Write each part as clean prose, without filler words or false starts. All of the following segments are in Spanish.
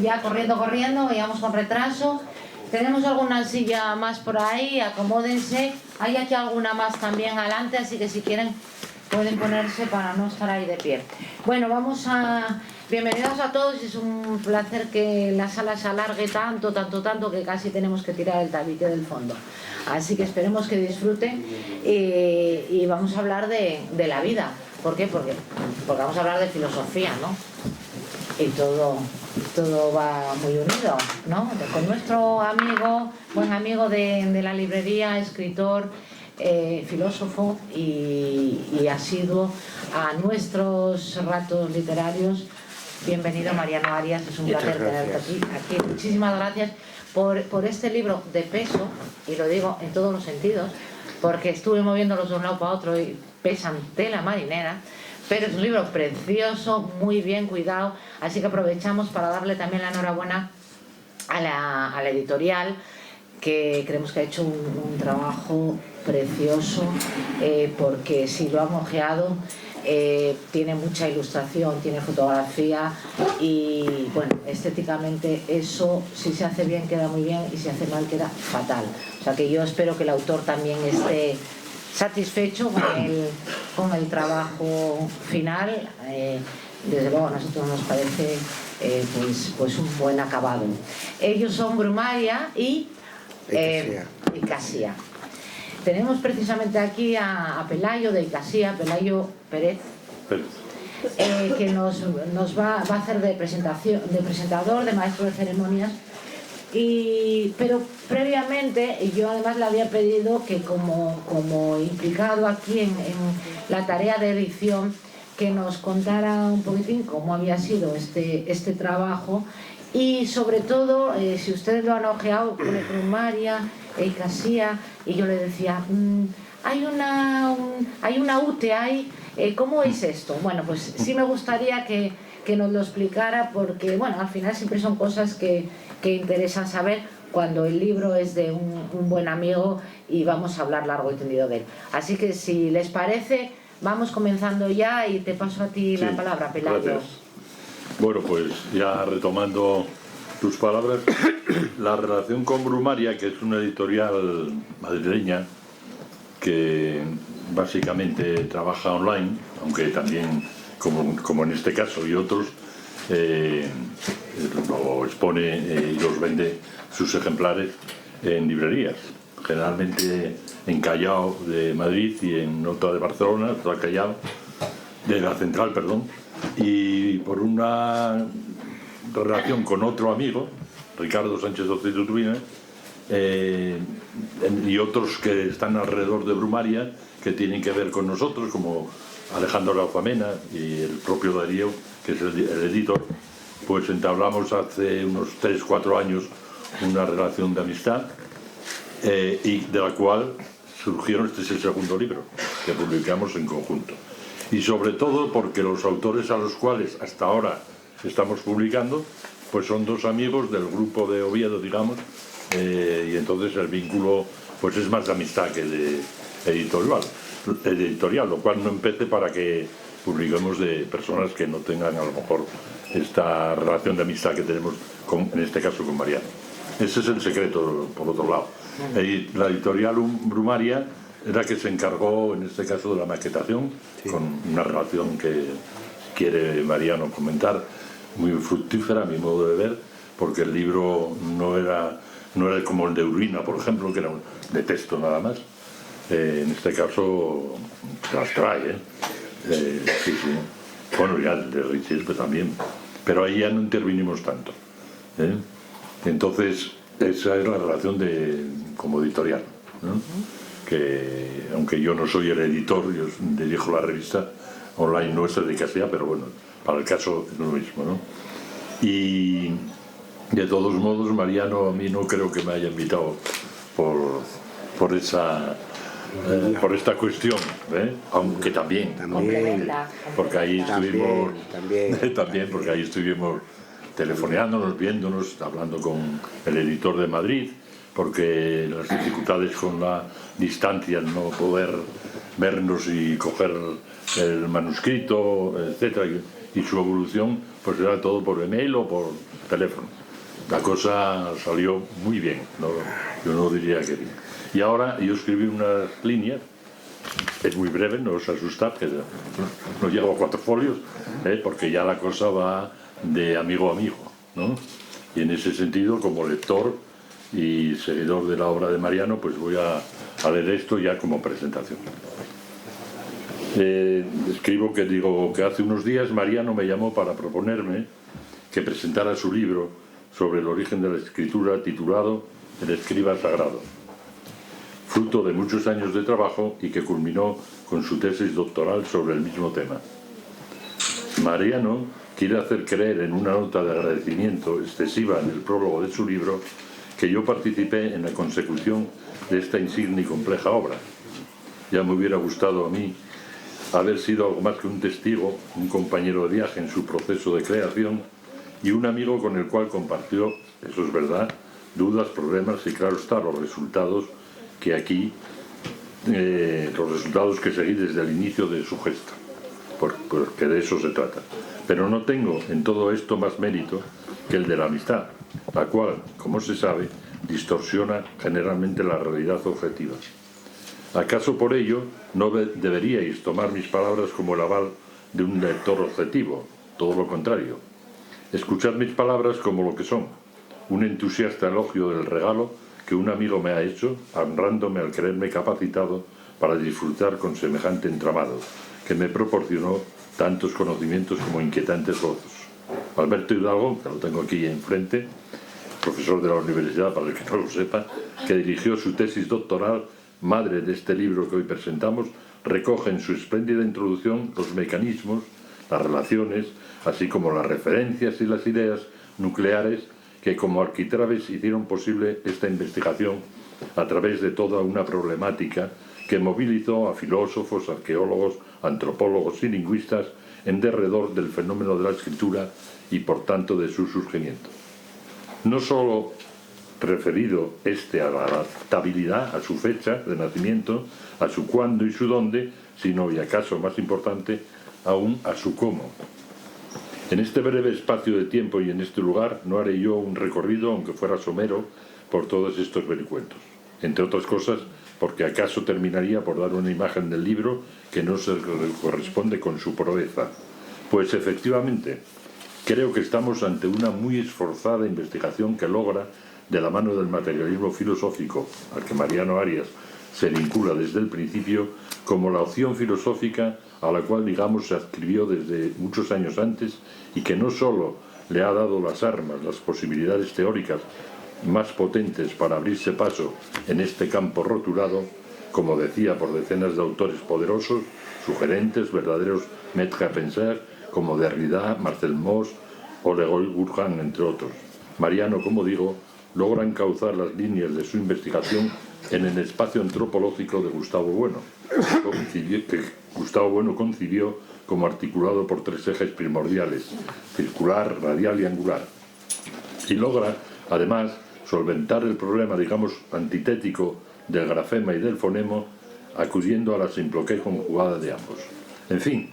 ya corriendo, vayamos con retraso. Tenemos alguna silla más por ahí, acomódense. Hay aquí alguna más también adelante, así que si quieren pueden ponerse para no estar ahí de pie. Bueno, bienvenidos a todos. Es un placer que la sala se alargue tanto que casi tenemos que tirar el tabique del fondo. Así que esperemos que disfruten y vamos a hablar de la vida. ¿Por qué? Porque vamos a hablar de filosofía, ¿no? Y todo va muy unido, ¿no? Con nuestro buen amigo de la librería, escritor, filósofo y asiduo a nuestros ratos literarios. Bienvenido, Mariano Arias, es un placer tenerte aquí. Muchísimas gracias por este libro de peso, y lo digo en todos los sentidos, porque estuve moviéndolos de un lado para otro y pesan tela marinera. Pero es un libro precioso, muy bien cuidado, así que aprovechamos para darle también la enhorabuena a la editorial, que creemos que ha hecho un trabajo precioso, porque si lo han ojeado, tiene mucha ilustración, tiene fotografía y bueno, estéticamente eso, si se hace bien queda muy bien y si se hace mal queda fatal. O sea que yo espero que el autor también esté satisfecho con el trabajo final. Desde luego a nosotros nos parece pues un buen acabado. Ellos son Brumaria y Icasía. Tenemos precisamente aquí a Pelayo de Icasía, Pelayo Pérez, que nos va a hacer de presentador, de maestro de ceremonias. Pero previamente yo además le había pedido que como implicado aquí en la tarea de edición, que nos contara un poquitín cómo había sido este trabajo y sobre todo, si ustedes lo han ojeado, con Brumaria, Icasía, y yo le decía, hay una UTE ahí, ¿cómo es esto? Bueno, pues sí me gustaría que nos lo explicara, porque bueno, al final siempre son cosas que interesan saber cuando el libro es de un buen amigo y vamos a hablar largo y tendido de él. Así que si les parece, vamos comenzando ya y te paso a ti la palabra, Pelayo. Gracias. Bueno, pues ya retomando tus palabras, la relación con Brumaria, que es una editorial madrileña que básicamente trabaja online, aunque también, como en este caso y otros, lo expone y los vende sus ejemplares en librerías, generalmente en Callao de Madrid y en otra de Barcelona, otra Callao, de la Central, perdón, y por una relación con otro amigo, Ricardo Sánchez Ocitutubina, y otros que están alrededor de Brumaria, que tienen que ver con nosotros, como Alejandro Lauzamena y el propio Darío, que es el editor, pues entablamos hace unos 3-4 años una relación de amistad, y de la cual surgieron, este es el segundo libro que publicamos en conjunto. Y sobre todo porque los autores a los cuales hasta ahora estamos publicando, pues son dos amigos del grupo de Oviedo, digamos, y entonces el vínculo pues es más de amistad que de editorial, lo cual no empece para que publiquemos de personas que no tengan a lo mejor esta relación de amistad que tenemos en este caso con Mariano. Ese es el secreto, por otro lado. La editorial Brumaria era que se encargó en este caso de la maquetación, con una relación que quiere Mariano comentar, muy fructífera a mi modo de ver, porque el libro no era como el de Urbina, por ejemplo, que era de texto nada más. En este caso las trae, sí. Bueno, ya de Richie pues también, pero ahí ya no intervinimos tanto, Entonces esa es la relación como editorial, ¿no? Que aunque yo no soy el editor, yo dirijo la revista online nuestra de Icasía, pero bueno, para el caso es lo mismo, ¿no? Y de todos modos, Mariano a mí no creo que me haya invitado por esta cuestión, aunque también, porque ahí estuvimos también porque ahí estuvimos telefoneándonos, viéndonos, hablando con el editor de Madrid, porque las dificultades con la distancia, no poder vernos y coger el manuscrito, etcétera, y su evolución, pues era todo por email o por teléfono. la cosa salió muy bien, ¿no? Yo no diría que bien. Y ahora yo escribí unas líneas, es muy breve, no os asustad, que no llego a 4 folios, porque ya la cosa va de amigo a amigo, ¿no? Y en ese sentido, como lector y seguidor de la obra de Mariano, pues voy a leer esto ya como presentación. Escribo que hace unos días Mariano me llamó para proponerme que presentara su libro sobre el origen de la escritura titulado El escriba sagrado, fruto de muchos años de trabajo y que culminó con su tesis doctoral sobre el mismo tema. Mariano quiere hacer creer en una nota de agradecimiento excesiva en el prólogo de su libro que yo participé en la consecución de esta insigne y compleja obra. Ya me hubiera gustado a mí haber sido algo más que un testigo, un compañero de viaje en su proceso de creación y un amigo con el cual compartió, eso es verdad, dudas, problemas y claro está, los resultados que seguí desde el inicio de su gesta, porque de eso se trata. Pero no tengo en todo esto más mérito que el de la amistad, la cual, como se sabe, distorsiona generalmente la realidad objetiva. ¿Acaso por ello no deberíais tomar mis palabras como el aval de un lector objetivo? Todo lo contrario. Escuchad mis palabras como lo que son, un entusiasta elogio del regalo que un amigo me ha hecho, honrándome al creerme capacitado para disfrutar con semejante entramado, que me proporcionó tantos conocimientos como inquietantes gozos. Alberto Hidalgo, que lo tengo aquí enfrente, profesor de la universidad, para el que no lo sepa, que dirigió su tesis doctoral, madre de este libro que hoy presentamos, recoge en su espléndida introducción los mecanismos, las relaciones, así como las referencias y las ideas nucleares que como arquitraves hicieron posible esta investigación a través de toda una problemática que movilizó a filósofos, arqueólogos, antropólogos y lingüistas en derredor del fenómeno de la escritura y por tanto de su surgimiento. No solo referido a la adaptabilidad, a su fecha de nacimiento, a su cuándo y su dónde, sino, y acaso más importante, aún a su cómo. En este breve espacio de tiempo y en este lugar no haré yo un recorrido, aunque fuera somero, por todos estos vericuentos. Entre otras cosas, porque acaso terminaría por dar una imagen del libro que no se corresponde con su proeza. Pues efectivamente, creo que estamos ante una muy esforzada investigación que logra, de la mano del materialismo filosófico, al que Mariano Arias se vincula desde el principio, como la opción filosófica a la cual, digamos, se adscribió desde muchos años antes y que no solo le ha dado las armas, las posibilidades teóricas más potentes para abrirse paso en este campo rotulado, como decía, por decenas de autores poderosos, sugerentes, verdaderos maîtres à penser, como Derrida, Marcel Mauss o Legouis-Bourgain, entre otros. Mariano, como digo, logra encauzar las líneas de su investigación en el espacio antropológico de Gustavo Bueno, que Gustavo Bueno concibió como articulado por 3 ejes primordiales: circular, radial y angular. Y logra, además, solventar el problema, digamos, antitético del grafema y del fonema, acudiendo a la simploqué conjugada de ambos. En fin,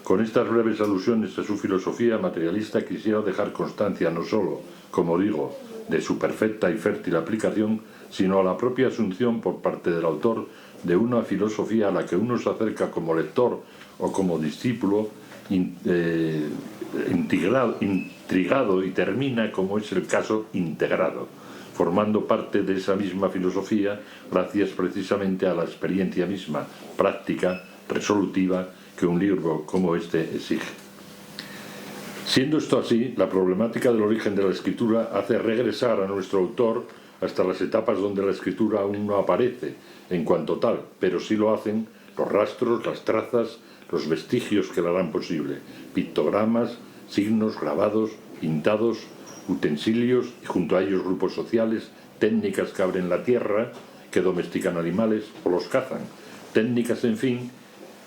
con estas breves alusiones a su filosofía materialista quisiera dejar constancia no solo, como digo, de su perfecta y fértil aplicación, sino a la propia asunción por parte del autor de una filosofía a la que uno se acerca como lector o como discípulo intrigado y termina, como es el caso, integrado, formando parte de esa misma filosofía gracias precisamente a la experiencia misma, práctica, resolutiva, que un libro como este exige. Siendo esto así, la problemática del origen de la escritura hace regresar a nuestro autor hasta las etapas donde la escritura aún no aparece en cuanto tal, pero sí lo hacen los rastros, las trazas, los vestigios que la harán posible, pictogramas, signos, grabados, pintados, utensilios y junto a ellos grupos sociales, técnicas que abren la tierra, que domestican animales o los cazan, técnicas, en fin,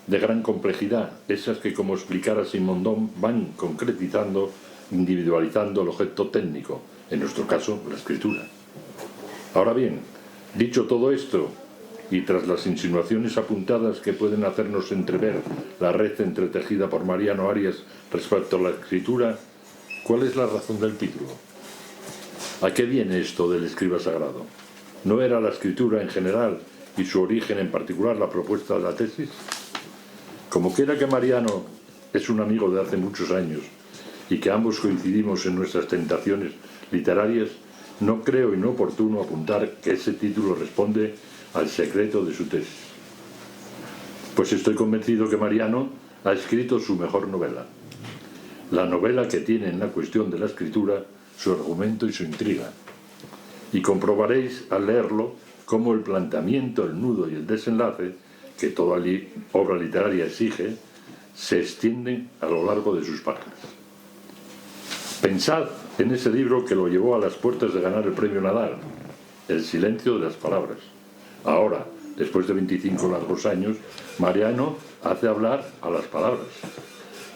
de gran complejidad, esas que, como explicara Simondon, van concretizando, individualizando el objeto técnico, en nuestro caso, la escritura. Ahora bien, dicho todo esto, y tras las insinuaciones apuntadas que pueden hacernos entrever la red entretejida por Mariano Arias respecto a la escritura, ¿cuál es la razón del título? ¿A qué viene esto del escriba sagrado? ¿No era la escritura en general y su origen en particular la propuesta de la tesis? Como quiera que Mariano es un amigo de hace muchos años y que ambos coincidimos en nuestras tentaciones literarias, no creo inoportuno apuntar que ese título responde al secreto de su tesis. Pues estoy convencido que Mariano ha escrito su mejor novela, la novela que tiene en la cuestión de la escritura su argumento y su intriga. Y comprobaréis al leerlo cómo el planteamiento, el nudo y el desenlace que toda obra literaria exige se extienden a lo largo de sus páginas. Pensad en ese libro que lo llevó a las puertas de ganar el premio Nadal, El silencio de las palabras. Ahora, después de 25 largos años, Mariano hace hablar a las palabras,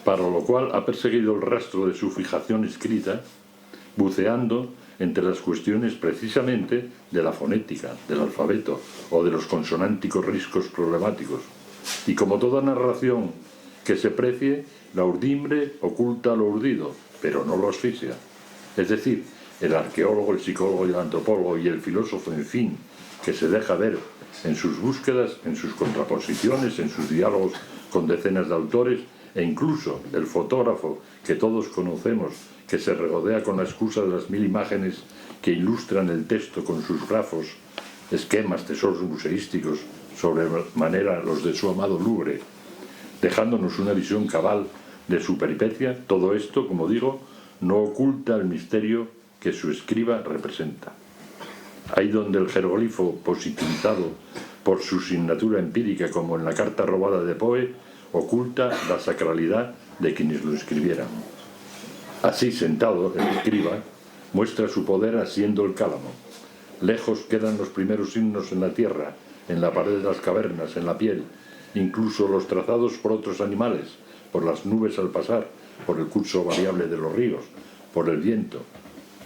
para lo cual ha perseguido el rastro de su fijación escrita, buceando entre las cuestiones precisamente de la fonética, del alfabeto o de los consonánticos riscos problemáticos. Y como toda narración que se precie, la urdimbre oculta lo urdido, pero no lo asfixia. Es decir, el arqueólogo, el psicólogo y el antropólogo y el filósofo, en fin, que se deja ver en sus búsquedas, en sus contraposiciones, en sus diálogos con decenas de autores, e incluso el fotógrafo que todos conocemos, que se regodea con la excusa de las 1000 imágenes que ilustran el texto con sus grafos, esquemas, tesoros museísticos, sobremanera los de su amado Louvre, dejándonos una visión cabal de su peripecia. Todo esto, como digo, no oculta el misterio que su escriba representa. Ahí donde el jeroglifo positivizado por su signatura empírica, como en la carta robada de Poe, oculta la sacralidad de quienes lo escribieran. Así, sentado, el escriba muestra su poder asiendo el cálamo. Lejos quedan los primeros signos en la tierra, en la pared de las cavernas, en la piel, incluso los trazados por otros animales, por las nubes al pasar, por el curso variable de los ríos, por el viento,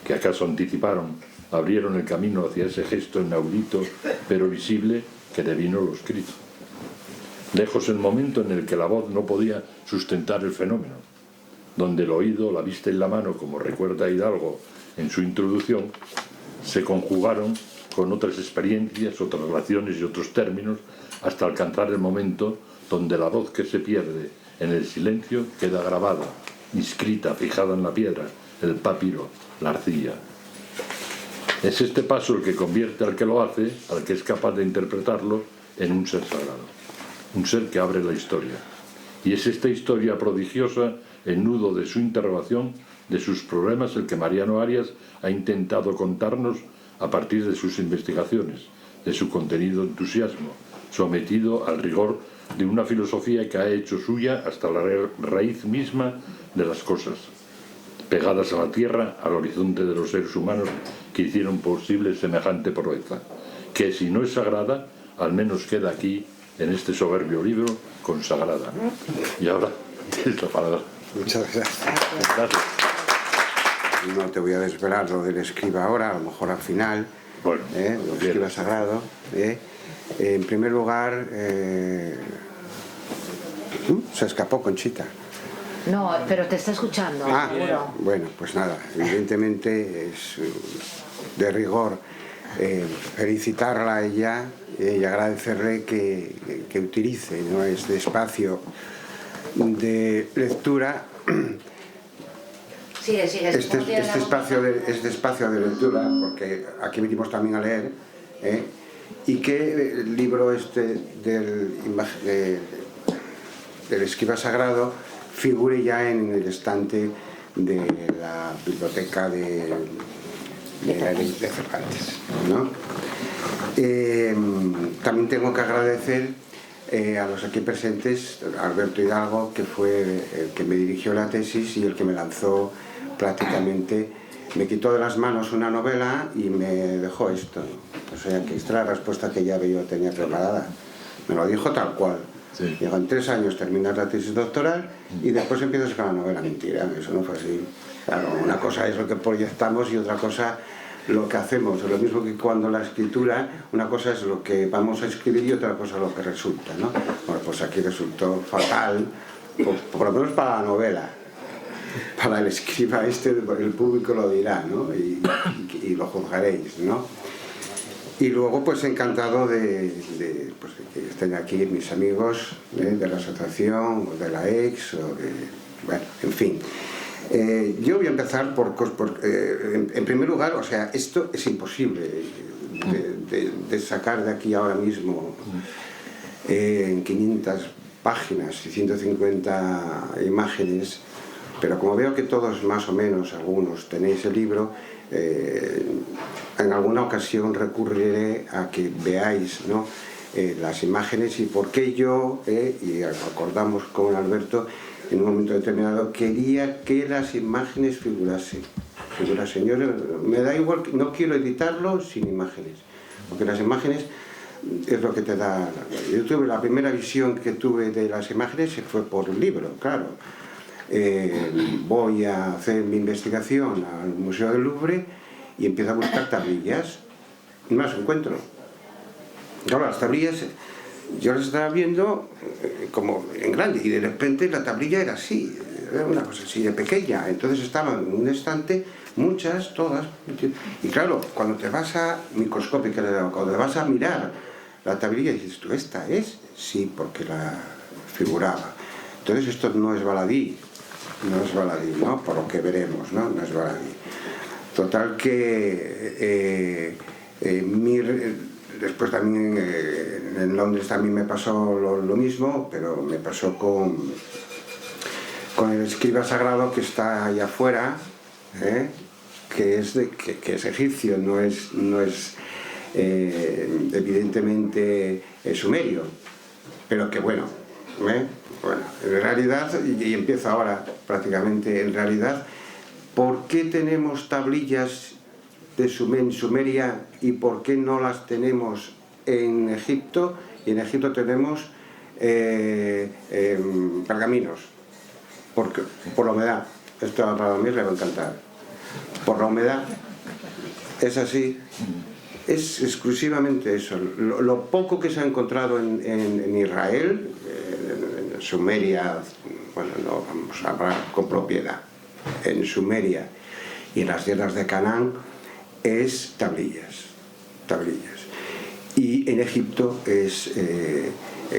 que acaso anticiparon, abrieron el camino hacia ese gesto inaudito pero visible que devino lo escrito. Lejos el momento en el que la voz no podía sustentar el fenómeno, donde el oído, la vista y la mano, como recuerda Hidalgo en su introducción, se conjugaron con otras experiencias, otras relaciones y otros términos, hasta alcanzar el momento donde la voz que se pierde en el silencio queda grabada, inscrita, fijada en la piedra, el papiro, la arcilla. Es este paso el que convierte al que lo hace, al que es capaz de interpretarlo, en un ser sagrado, un ser que abre la historia. Y es esta historia prodigiosa el nudo de su interrogación, de sus problemas, el que Mariano Arias ha intentado contarnos a partir de sus investigaciones, de su contenido entusiasmo, sometido al rigor de una filosofía que ha hecho suya hasta la raíz misma de las cosas, pegadas a la tierra, al horizonte de los seres humanos que hicieron posible semejante proeza, que si no es sagrada, al menos queda aquí, en este soberbio libro, consagrada. Y ahora es la palabra. Muchas gracias. Gracias. No te voy a desvelar lo del escriba ahora, a lo mejor al final, Bueno, lo del escriba sagrado. En primer lugar, se escapó Conchita. No, pero te está escuchando, seguro. Bueno, pues nada, evidentemente es de rigor felicitarla a ella y agradecerle que utilice, ¿no?, este espacio de lectura, este espacio de lectura, porque aquí venimos también a leer, y que el libro este del escriba sagrado figure ya en el estante de la biblioteca de Cervantes, ¿no? También tengo que agradecer a los aquí presentes, a Alberto Hidalgo, que fue el que me dirigió la tesis y el que me lanzó prácticamente, me quitó de las manos una novela y me dejó esto. O sea, que esta es la respuesta que ya yo tenía preparada. Me lo dijo tal cual. Sí. Digo, en 3 años terminas la tesis doctoral y después empiezas con la novela. Mentira, eso no fue así. Claro, una cosa es lo que proyectamos y otra cosa lo que hacemos. Es lo mismo que cuando la escritura, una cosa es lo que vamos a escribir y otra cosa lo que resulta, ¿no? Bueno, pues aquí resultó fatal, por lo menos para la novela. Para el escriba el público lo dirá, ¿no? Y lo juzgaréis, ¿no? Y luego pues encantado de que estén aquí mis amigos de la asociación, o de la ex, o de... bueno, en fin. Yo voy a empezar en primer lugar, o sea, esto es imposible de sacar de aquí ahora mismo en 500 páginas y 150 imágenes, pero como veo que todos más o menos, algunos tenéis el libro, en alguna ocasión recurriré a que veáis, ¿no?, las imágenes y por qué yo, y acordamos con Alberto, en un momento determinado quería que las imágenes figurasen. Yo me da igual, no quiero editarlo sin imágenes, porque las imágenes es lo que te da. Yo tuve la primera visión que tuve de las imágenes fue por el libro, claro. Voy a hacer mi investigación al Museo del Louvre y empiezo a buscar tablillas y no las encuentro. Claro, las tablillas yo las estaba viendo como en grande y de repente la tablilla era así, era una cosa así de pequeña, entonces estaban en un estante muchas, todas, y claro, cuando te vas a microscópica, cuando te vas a mirar la tablilla dices tú, ¿esta es? Sí, porque la figuraba. Entonces esto no es baladí, ¿no? Por lo que veremos, ¿no? No es baladí. Total que después también en Londres también me pasó lo mismo, pero me pasó con el escriba sagrado que está allá afuera, que es egipcio, no es evidentemente sumerio, pero que bueno, en realidad, y empiezo ahora prácticamente, en realidad, ¿por qué tenemos tablillas de Sumeria y por qué no las tenemos en Egipto? Y en Egipto tenemos pergaminos, por la humedad. Esto a Radomir le va a encantar. Por la humedad, es así. Es exclusivamente eso. Lo poco que se ha encontrado en Israel, en Sumeria, bueno, no vamos a hablar con propiedad, en Sumeria y en las tierras de Canaán, es tablillas. Y en Egipto es,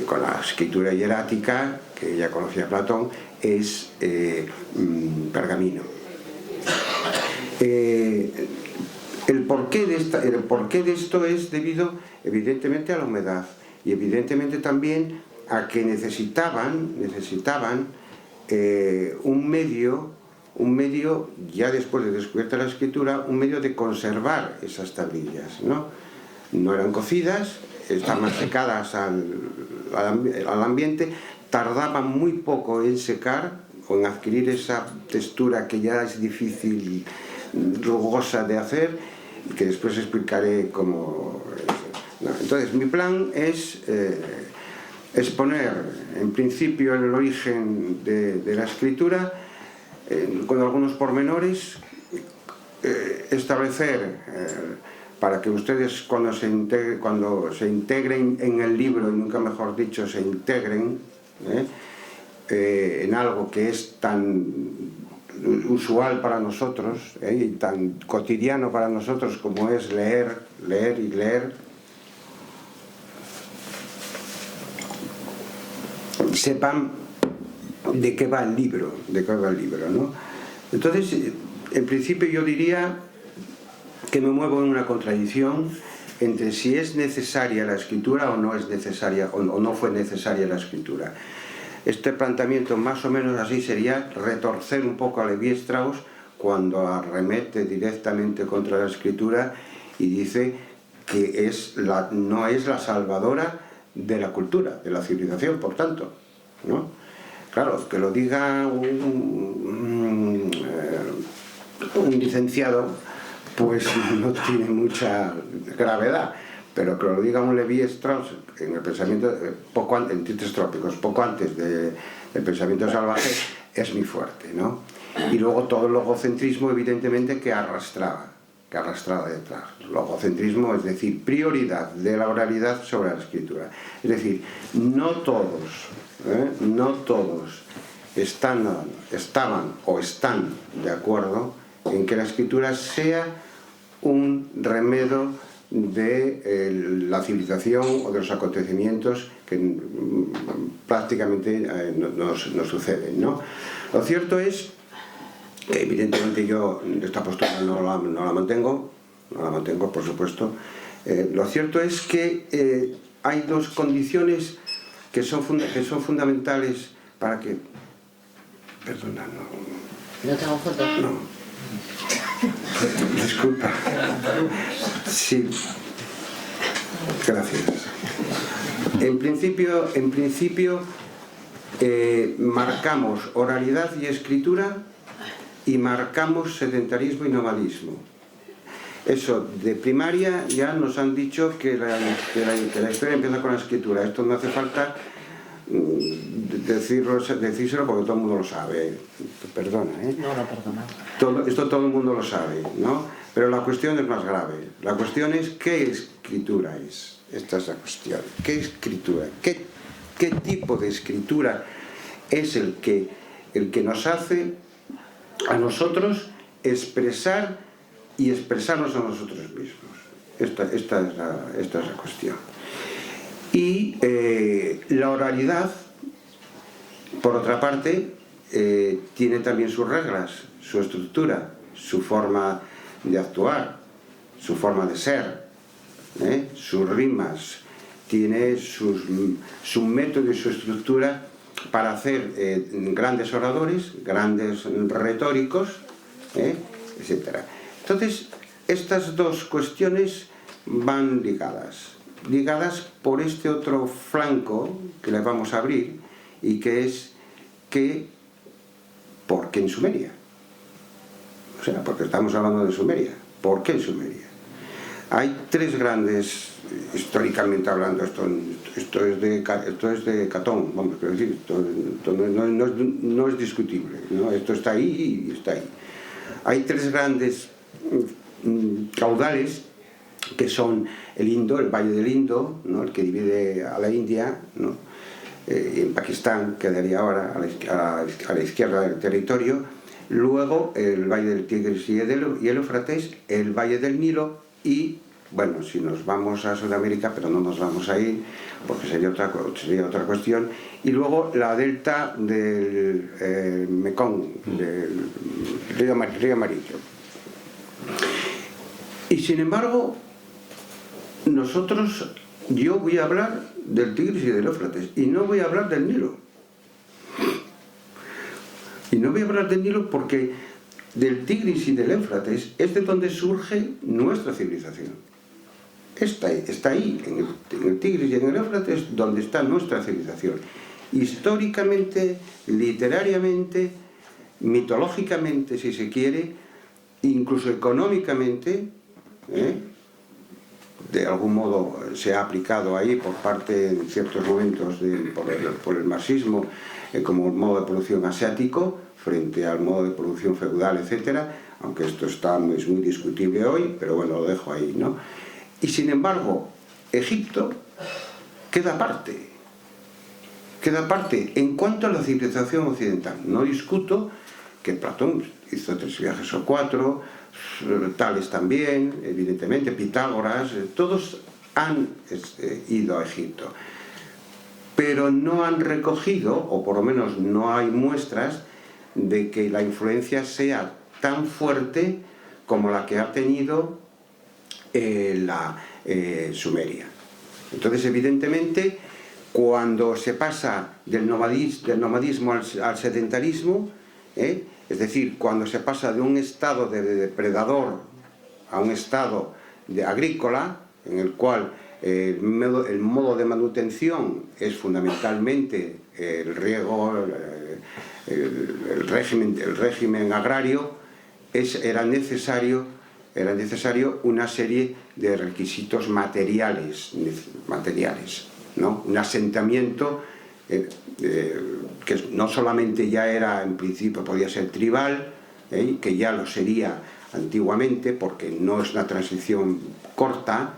con la escritura hierática, que ya conocía Platón, es pergamino. El porqué de esto es debido evidentemente a la humedad y evidentemente también a que necesitaban un medio, ya después de descubierta la escritura, un medio de conservar esas tablillas, ¿no? No eran cocidas, estaban secadas al ambiente, tardaban muy poco en secar o en adquirir esa textura que ya es difícil, rugosa de hacer, y que después explicaré cómo. Entonces, mi plan es exponer en principio el origen de la escritura, con algunos pormenores, establecer para que ustedes cuando se integren en el libro, y nunca mejor dicho, se integren en algo que es tan usual para nosotros y tan cotidiano para nosotros como es leer y leer, sepan de qué va el libro, ¿no? Entonces, en principio yo diría que me muevo en una contradicción entre si es necesaria la escritura o no es necesaria, o no fue necesaria la escritura. Este planteamiento más o menos así sería retorcer un poco a Levi-Strauss cuando arremete directamente contra la escritura y dice que no es la salvadora de la cultura, de la civilización, por tanto, ¿no? Claro, que lo diga un licenciado, pues no tiene mucha gravedad, pero que lo diga un Levi-Strauss en el pensamiento, en Tintes Trópicos, poco antes del pensamiento salvaje, es muy fuerte, ¿no? Y luego todo el logocentrismo, evidentemente, que arrastraba detrás. Logocentrismo, es decir, prioridad de la oralidad sobre la escritura. Es decir, no todos estaban o están de acuerdo en que la escritura sea un remedo de la civilización o de los acontecimientos que prácticamente nos suceden, ¿no? Lo cierto es que evidentemente yo esta postura no la mantengo, por supuesto. Lo cierto es que hay dos condiciones que son fundamentales para que... Perdona, no... ¿No te hago fotos? No. Disculpa. Sí. Gracias. En principio marcamos oralidad y escritura y marcamos sedentarismo y nomadismo. Eso, de primaria ya nos han dicho que la historia empieza con la escritura. Esto no hace falta decírselo porque todo el mundo lo sabe. Perdona, ¿eh? No, perdona. Esto todo el mundo lo sabe, ¿no? Pero la cuestión es más grave. La cuestión es ¿qué escritura es? Esta es la cuestión. ¿Qué escritura? ¿Qué tipo de escritura es el que nos hace a nosotros expresar y expresarnos a nosotros mismos? Esta es la cuestión. Y la oralidad, por otra parte, tiene también sus reglas, su estructura, su forma de actuar, su forma de ser, sus rimas, tiene su método y su estructura para hacer grandes oradores, grandes retóricos, etc. Entonces, estas dos cuestiones van ligadas por este otro flanco que le vamos a abrir, y que es que ¿por qué en Sumeria? O sea, porque estamos hablando de Sumeria. ¿Por qué en Sumeria? Hay tres grandes, históricamente hablando, esto es de Catón, vamos a decir, esto no es discutible, ¿no? Esto está ahí y está ahí. Hay tres grandes caudales que son el Indo, el Valle del Indo, ¿no? El que divide a la India, ¿no? En Pakistán quedaría ahora a la izquierda del territorio. Luego el Valle del Tigris y el Éufrates, el Valle del Nilo y, bueno, si nos vamos a Sudamérica, pero no nos vamos a ir porque sería otra cuestión, y luego la delta del Mekong, del río Amarillo. Y sin embargo, yo voy a hablar del Tigris y del Éufrates y no voy a hablar del Nilo. Y no voy a hablar del Nilo porque del Tigris y del Éufrates es de donde surge nuestra civilización. Está ahí, en el Tigris y en el Éufrates, donde está nuestra civilización. Históricamente, literariamente, mitológicamente, si se quiere, incluso económicamente, de algún modo se ha aplicado ahí por parte, en ciertos momentos, por el marxismo, como un modo de producción asiático frente al modo de producción feudal, etcétera, aunque esto es muy discutible hoy, pero bueno, lo dejo ahí, ¿no? Y sin embargo, Egipto queda aparte en cuanto a la civilización occidental. No discuto que Platón hizo 3 viajes o 4, Tales también, evidentemente, Pitágoras, todos han ido a Egipto, pero no han recogido, o por lo menos no hay muestras de que la influencia sea tan fuerte como la que ha tenido la Sumeria. Entonces, evidentemente, cuando se pasa del nomadismo al sedentarismo, es decir, cuando se pasa de un estado de depredador a un estado de agrícola, en el cual el modo de manutención es fundamentalmente el riego, el régimen agrario, era necesario una serie de requisitos materiales, ¿no? Un asentamiento que no solamente ya era, en principio podía ser tribal, que ya lo sería antiguamente, porque no es una transición corta,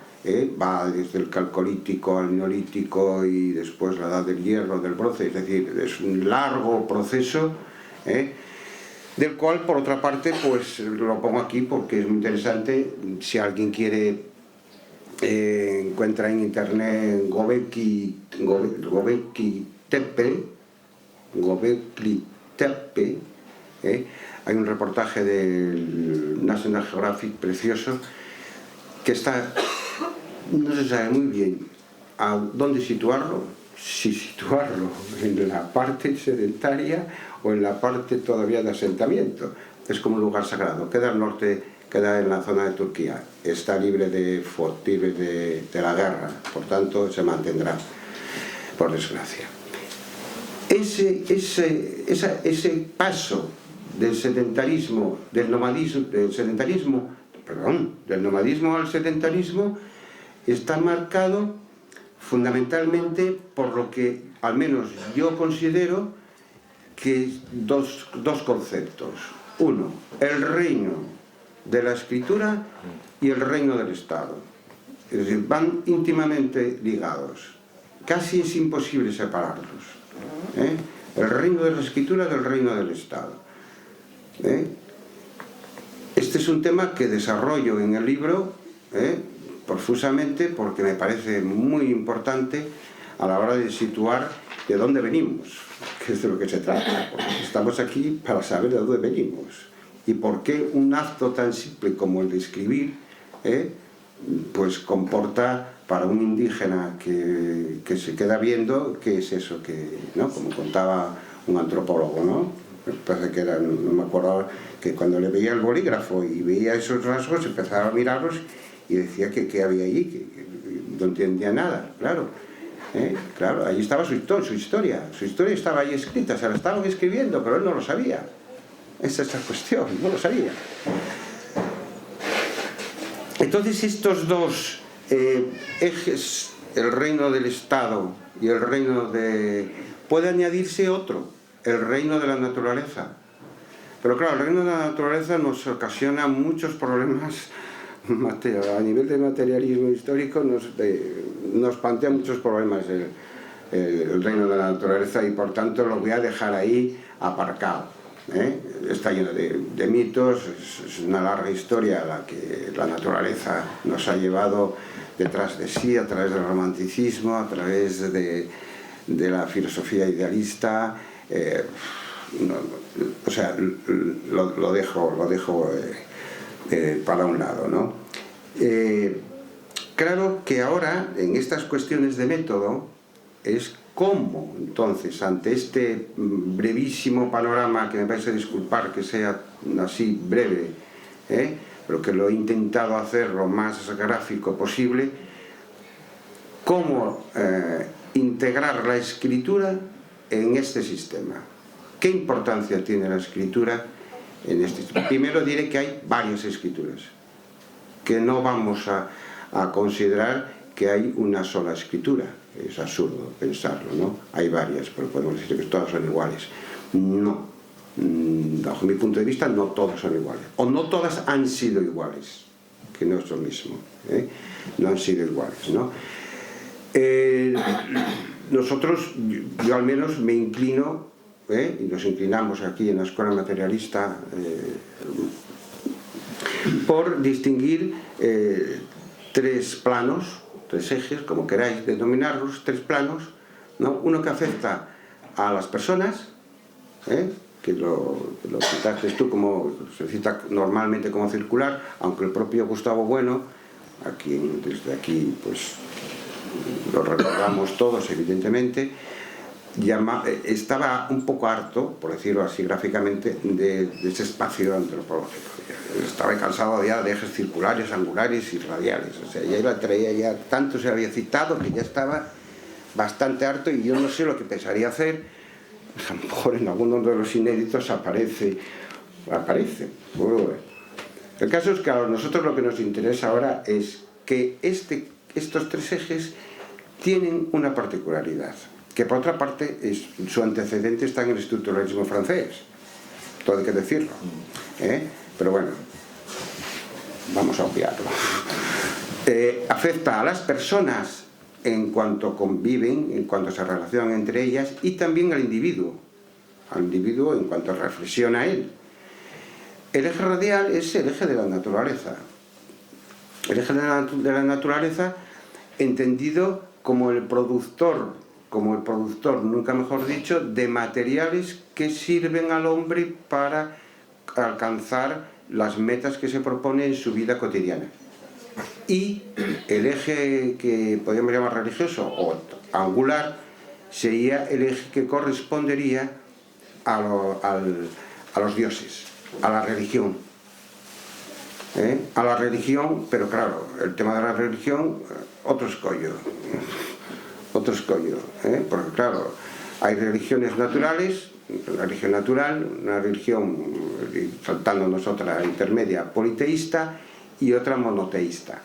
va desde el calcolítico al neolítico y después la edad del hierro, del bronce, es decir, es un largo proceso, del cual, por otra parte, pues lo pongo aquí porque es muy interesante. Si alguien quiere, encuentra en internet Göbekli Tepe, hay un reportaje del National Geographic precioso que está, no se sabe muy bien a dónde situarlo, si situarlo en la parte sedentaria o en la parte todavía de asentamiento. Es como un lugar sagrado, queda al norte, queda en la zona de Turquía, está libre de la guerra, por tanto se mantendrá, por desgracia. Ese paso del sedentarismo, del nomadismo al sedentarismo está marcado fundamentalmente por lo que al menos yo considero que dos conceptos. Uno, el reino de la escritura y el reino del Estado. Es decir, van íntimamente ligados. Casi es imposible separarlos. El reino de la escritura del reino del Estado. Este es un tema que desarrollo en el libro profusamente porque me parece muy importante a la hora de situar de dónde venimos, que es de lo que se trata, porque estamos aquí para saber de dónde venimos y por qué un acto tan simple como el de escribir pues comporta para un indígena que se queda viendo qué es eso que, ¿no? Como contaba un antropólogo, ¿no? Me parece que era, no me acuerdo, que cuando le veía el bolígrafo y veía esos rasgos empezaba a mirarlos y decía que había allí, que no entendía nada, claro. Claro, ahí estaba su historia estaba ahí escrita, se la estaban escribiendo, pero él no lo sabía. Esa es la cuestión, no lo sabía. Entonces estos dos ejes, el reino del Estado y el reino de... puede añadirse otro, el reino de la naturaleza. Pero claro, el reino de la naturaleza nos ocasiona muchos problemas a nivel de materialismo histórico, nos plantea muchos problemas el reino de la naturaleza y por tanto lo voy a dejar ahí aparcado. Está lleno de mitos, es una larga historia a la que la naturaleza nos ha llevado detrás de sí, a través del romanticismo, a través de la filosofía idealista. O sea, lo dejo para un lado, ¿no? Claro que ahora, en estas cuestiones de método, es cómo, entonces, ante este brevísimo panorama, que me vais a disculpar que sea así breve, pero que lo he intentado hacer lo más gráfico posible, cómo integrar la escritura en este sistema. ¿Qué importancia tiene la escritura en este sistema? Primero diré que hay varias escrituras, que no vamos a considerar que hay una sola escritura. Es absurdo pensarlo, ¿no? Hay varias, pero podemos decir que todas son iguales. No, bajo mi punto de vista no todas son iguales, o no todas han sido iguales, que no es lo mismo, no han sido iguales, ¿no? Nosotros, yo al menos me inclino, y nos inclinamos aquí en la Escuela Materialista por distinguir tres planos, tres ejes, como queráis denominarlos, tres planos, ¿no? Uno que afecta a las personas, que lo citaste tú, como se cita normalmente como circular, aunque el propio Gustavo Bueno, desde aquí pues lo recordamos todos evidentemente, estaba un poco harto, por decirlo así gráficamente, de ese espacio antropológico. Estaba cansado ya de ejes circulares, angulares y radiales. O sea, ya la traía, ya tanto se había citado que ya estaba bastante harto y yo no sé lo que pensaría hacer. A lo mejor en alguno de los inéditos aparece. Bueno, el caso es que a nosotros lo que nos interesa ahora es que estos tres ejes tienen una particularidad, que por otra parte su antecedente está en el estructuralismo francés, todo hay que decirlo, pero bueno, vamos a obviarlo. Afecta a las personas en cuanto conviven, en cuanto se relacionan entre ellas, y también al individuo en cuanto reflexiona él. el eje radial es el eje de la naturaleza. El eje de la naturaleza entendido como el productor, nunca mejor dicho, de materiales que sirven al hombre para alcanzar las metas que se propone en su vida cotidiana. Y el eje que podríamos llamar religioso o angular sería el eje que correspondería a los dioses, a la religión. A la religión, pero claro, el tema de la religión, otro escollo, porque claro, hay religiones naturales, una religión natural, una religión, saltándonos otra intermedia, politeísta y otra monoteísta.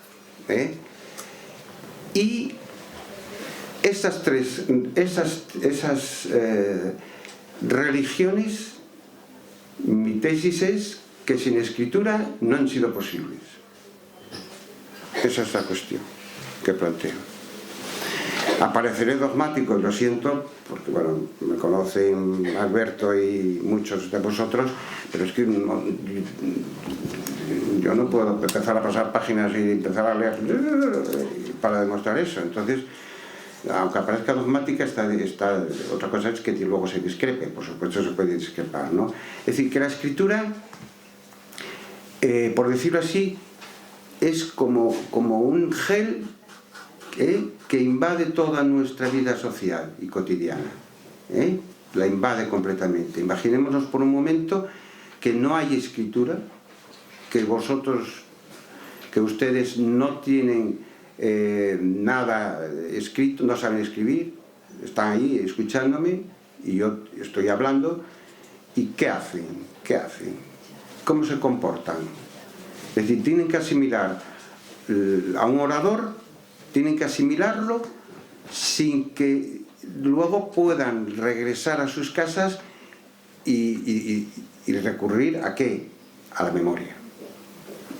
Y esas religiones, mi tesis es que sin escritura no han sido posibles. Esa es la cuestión que planteo. Apareceré dogmático, y lo siento, porque bueno, me conocen Alberto y muchos de vosotros, pero es que yo no puedo empezar a pasar páginas y empezar a leer para demostrar eso. Entonces, aunque aparezca dogmática, otra cosa es que luego se discrepe, por supuesto se puede discrepar, ¿no? Es decir, que la escritura, por decirlo así, es como un gel que invade toda nuestra vida social y cotidiana, la invade completamente. Imaginémonos por un momento que no hay escritura, que ustedes no tienen nada escrito, no saben escribir, están ahí escuchándome y yo estoy hablando, ¿y qué hacen? ¿Cómo se comportan? Es decir, tienen que asimilar a un orador, tienen que asimilarlo sin que luego puedan regresar a sus casas y recurrir ¿a qué? A la memoria.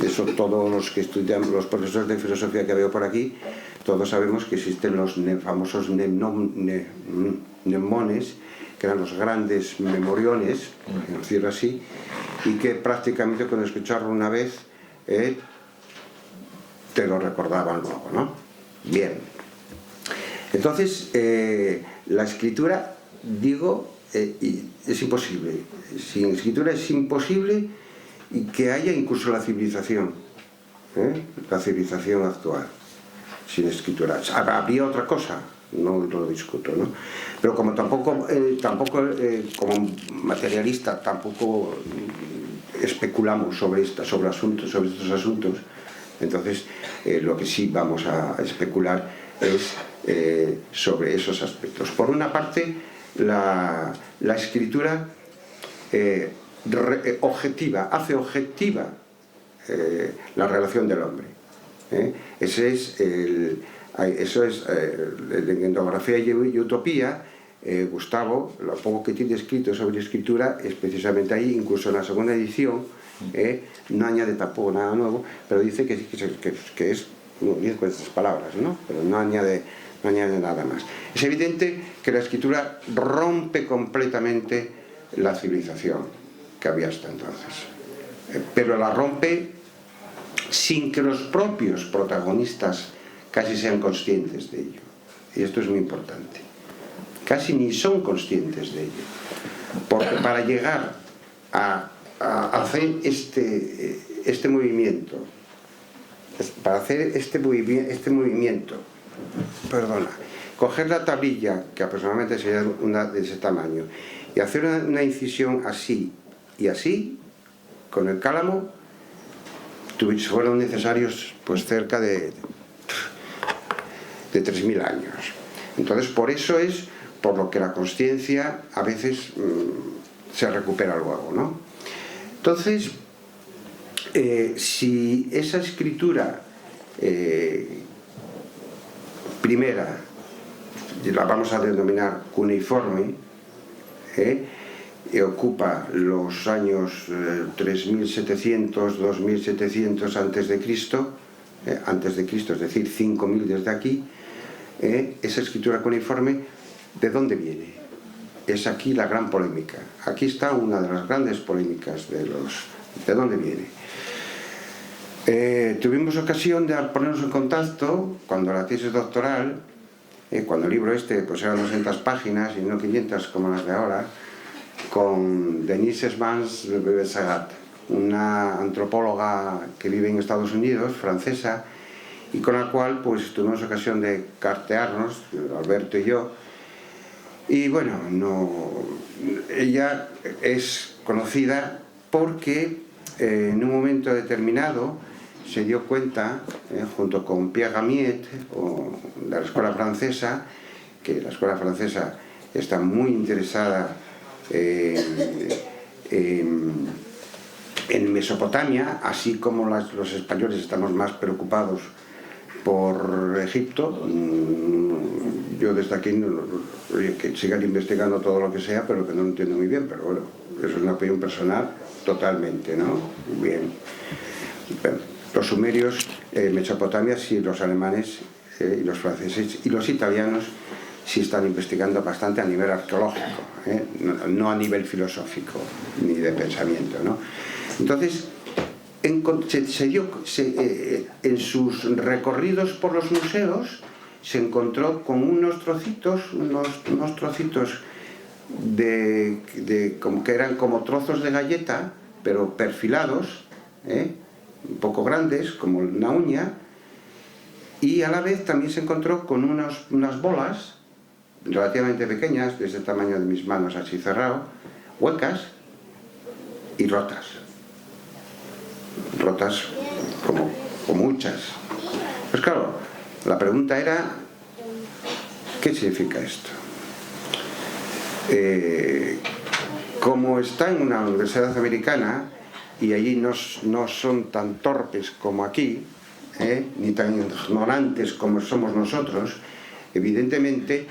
Eso todos los que estudiamos, los profesores de filosofía que veo por aquí, todos sabemos que existen los famosos mnemones, que eran los grandes memoriones, por decirlo así, y que prácticamente con escucharlo una vez te lo recordaban luego, ¿no? Bien. Entonces, la escritura, digo, es imposible. Sin escritura es imposible y que haya incluso la civilización actual, sin escritura. Habría otra cosa, no lo discuto, ¿no? Pero como tampoco como materialista, tampoco especulamos sobre estos asuntos, entonces lo que sí vamos a especular es sobre esos aspectos. Por una parte, la escritura hace objetiva la relación del hombre. En Etnografía y Utopía, Gustavo, lo poco que tiene escrito sobre escritura es precisamente ahí, incluso en la segunda edición, no añade tampoco nada nuevo, pero dice que es 10 con estas palabras, ¿no? Pero no añade nada más. Es evidente que la escritura rompe completamente la civilización que había hasta entonces, pero la rompe sin que los propios protagonistas casi sean conscientes de ello, y esto es muy importante. Casi ni son conscientes de ello, porque para llegar a hacer este movimiento, coger la tablilla, que aproximadamente sería una de ese tamaño, y hacer una incisión así y así, con el cálamo, fueron necesarios pues cerca de 3.000 años. Entonces, por eso es por lo que la consciencia a veces se recupera luego, ¿no? Entonces, si esa escritura primera, la vamos a denominar cuneiforme, ocupa los años 3.700, 2.700 antes de Cristo, es decir, 5.000 desde aquí, esa escritura cuneiforme, ¿de dónde viene? Es aquí la gran polémica. Aquí está una de las grandes polémicas de los ¿De dónde viene? Tuvimos ocasión de ponernos en contacto cuando la tesis doctoral, cuando el libro pues eran 200 páginas y no 500 como las de ahora, con Denise Esmans-Besagat, una antropóloga que vive en Estados Unidos, francesa, y con la cual pues tuvimos ocasión de cartearnos, Alberto y yo. Y bueno, ella es conocida porque en un momento determinado se dio cuenta, junto con Pierre Gamiet, de la escuela francesa, que la escuela francesa está muy interesada en Mesopotamia, así como los españoles estamos más preocupados por Egipto. Yo desde aquí, que sigan investigando todo lo que sea, pero que no lo entiendo muy bien, pero bueno, eso es una opinión personal totalmente, ¿no? Bien. Los sumerios, Mesopotamia, sí, los alemanes y los franceses y los italianos sí están investigando bastante a nivel arqueológico, no a nivel filosófico ni de pensamiento, ¿no? Entonces, en sus recorridos por los museos se encontró con unos trocitos como que eran como trozos de galleta, pero perfilados, un poco grandes, como una uña, y a la vez también se encontró con unas bolas relativamente pequeñas, desde el tamaño de mis manos así cerrado, huecas y rotas como muchas. Pues claro, la pregunta era, ¿qué significa esto? Como está en una universidad americana y allí no son tan torpes como aquí, ni tan ignorantes como somos nosotros, evidentemente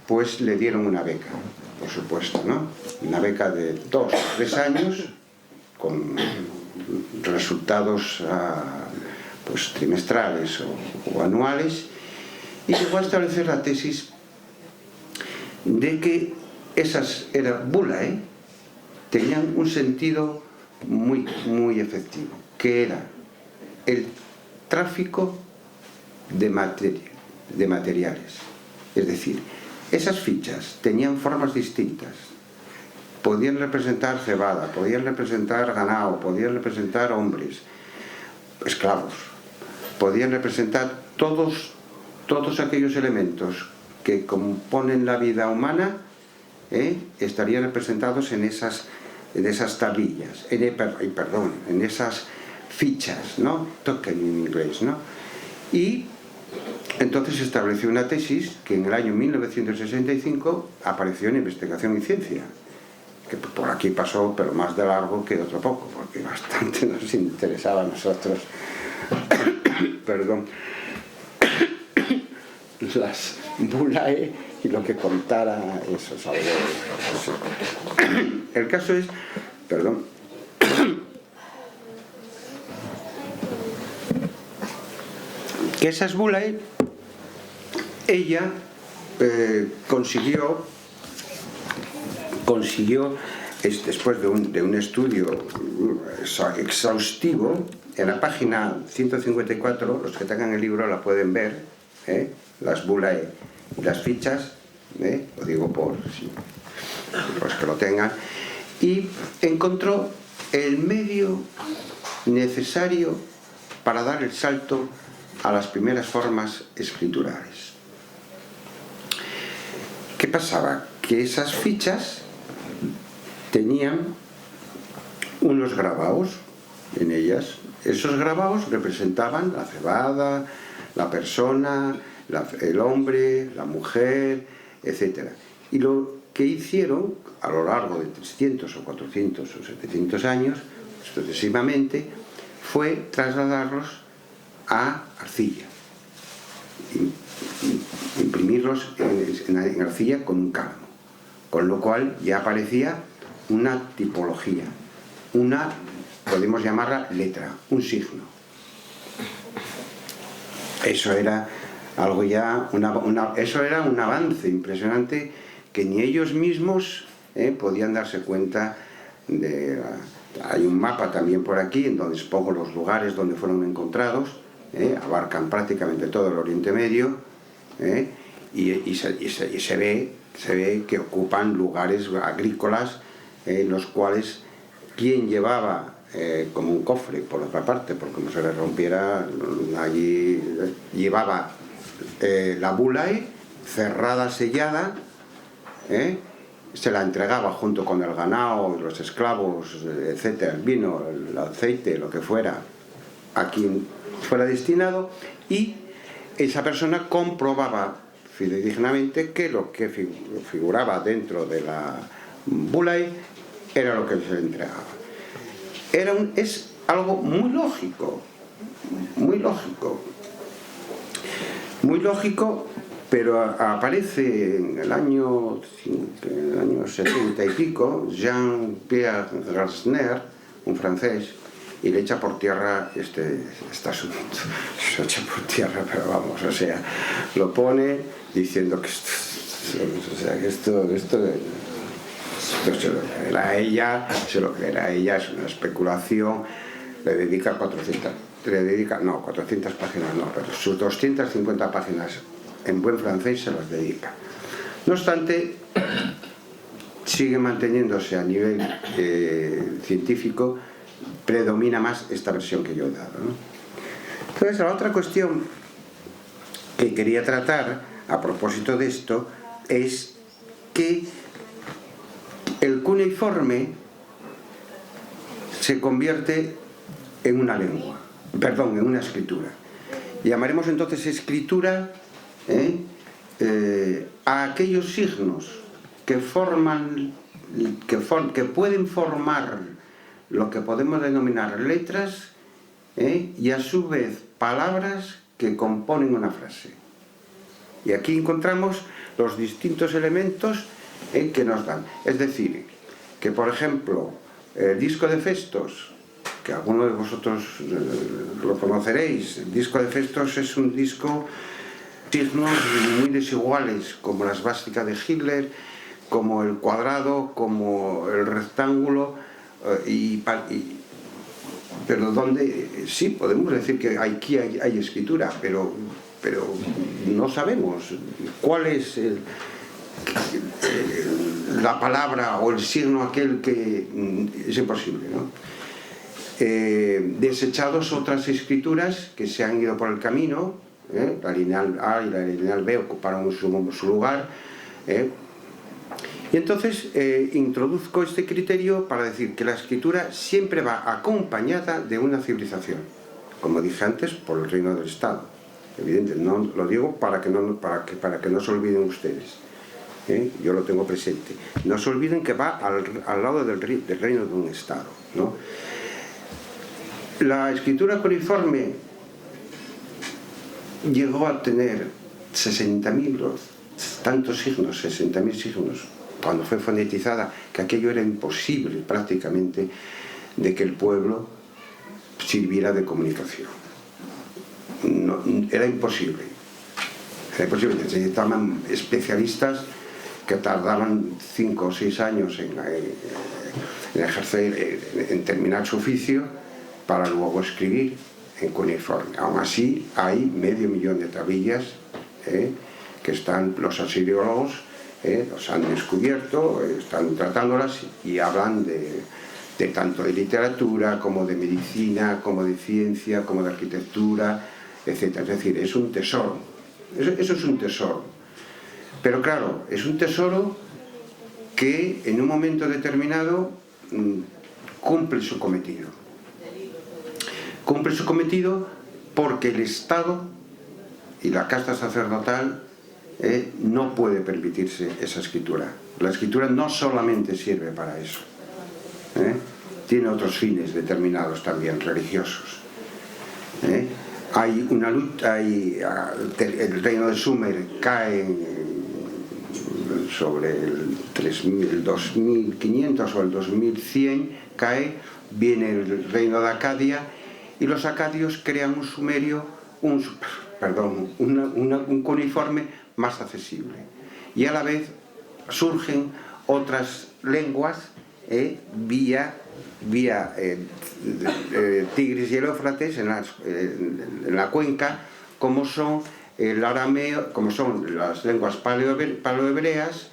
pues le dieron una beca, por supuesto, ¿no? Una beca de 2 o 3 años con resultados pues trimestrales o anuales, y llegó a establecer la tesis de que esas bulae tenían un sentido muy, muy efectivo, que era el tráfico de materiales. Es decir, esas fichas tenían formas distintas. Podían representar cebada, podían representar ganado, podían representar hombres, esclavos, podían representar todos aquellos elementos que componen la vida humana, estarían representados en esas tablillas, en esas fichas, ¿no? Token en inglés, ¿no? Y entonces se estableció una tesis que en el año 1965 apareció en Investigación y Ciencia, que por aquí pasó, pero más de largo que de otro poco, porque bastante nos interesaba a nosotros perdón, las bulae y lo que contara eso, ¿sabes? El caso es, perdón, que esas bulae ella consiguió después de un estudio exhaustivo. En la página 154, los que tengan el libro la pueden ver, las bulae y las fichas, lo digo por los que lo tengan, y encontró el medio necesario para dar el salto a las primeras formas escriturales. ¿Qué pasaba? Que esas fichas tenían unos grabados en ellas. Esos grabados representaban la cebada, la persona, el hombre, la mujer, etc. Y lo que hicieron a lo largo de 300 o 400 o 700 años, sucesivamente, fue trasladarlos a arcilla, imprimirlos en arcilla con un cálamo, con lo cual ya aparecía una tipología, podemos llamarla letra, un signo. Eso era algo ya, eso era un avance impresionante que ni ellos mismos podían darse cuenta de Hay un mapa también por aquí en donde expongo los lugares donde fueron encontrados, abarcan prácticamente todo el Oriente Medio, y se ve que ocupan lugares agrícolas en los cuales quien llevaba como un cofre, por otra parte, porque como se le rompiera, allí llevaba la bulay cerrada, sellada, se la entregaba junto con el ganado, los esclavos, etcétera, el vino, el aceite, lo que fuera, a quien fuera destinado, y esa persona comprobaba fidedignamente que lo que figuraba dentro de la bulay era lo que se le entregaba. Es algo muy lógico, pero aparece en el año 70 y pico Jean-Pierre Garsner, un francés, y le echa por tierra este asunto. Se echa por tierra, pero vamos, o sea, lo pone diciendo que esto se lo creerá a ella, es una especulación, le dedica 400 páginas no, pero sus 250 páginas en buen francés se las dedica. No obstante, sigue manteniéndose a nivel científico, predomina más esta versión que yo he dado, ¿no? Entonces, la otra cuestión que quería tratar a propósito de esto es que el cuneiforme se convierte en una lengua, perdón, en una escritura. Llamaremos entonces escritura a aquellos signos que pueden formar lo que podemos denominar letras, y a su vez palabras que componen una frase. Y aquí encontramos los distintos elementos que nos dan. Es decir, que por ejemplo, el disco de Festos, que algunos de vosotros lo conoceréis, el disco de Festos es un disco signos muy desiguales, como la esvástica de Hitler, como el cuadrado, como el rectángulo, pero donde sí podemos decir que aquí hay escritura, pero no sabemos cuál es la palabra o el signo aquel que es imposible, ¿no? Desechados otras escrituras que se han ido por el camino, la lineal A y la lineal B ocuparon su lugar, y entonces introduzco este criterio para decir que la escritura siempre va acompañada de una civilización, como dije antes, por el reino del Estado. Evidente, no lo digo para que no se olviden ustedes, yo lo tengo presente. No se olviden que va al lado del reino de un Estado, ¿no? La escritura cuneiforme llegó a tener 60.000 tantos signos, 60.000 signos, cuando fue fonetizada, que aquello era imposible prácticamente de que el pueblo sirviera de comunicación. No, era imposible. Necesitaban especialistas que tardaban 5 o 6 años en ejercer, en terminar su oficio, para luego escribir en cuneiforme. Aún así, hay 500.000 de tablillas que están los asiriólogos, los han descubierto, están tratándolas y hablan de tanto de literatura como de medicina, como de ciencia, como de arquitectura, etc. Es decir, es un tesoro. Eso es un tesoro. Pero claro, es un tesoro que en un momento determinado cumple su cometido. Cumple su cometido porque el Estado y la casta sacerdotal no puede permitirse esa escritura. La escritura no solamente sirve para eso, tiene otros fines determinados también, religiosos. Hay una lucha, el reino de Sumer cae sobre el 2500 o el 2100, cae, viene el reino de Acadia, y los acadios crean un sumerio, un cuneiforme más accesible. Y a la vez surgen otras lenguas vía vía Tigris y el Éufrates en la cuenca, como son el arameo, como son las lenguas paleohebreas,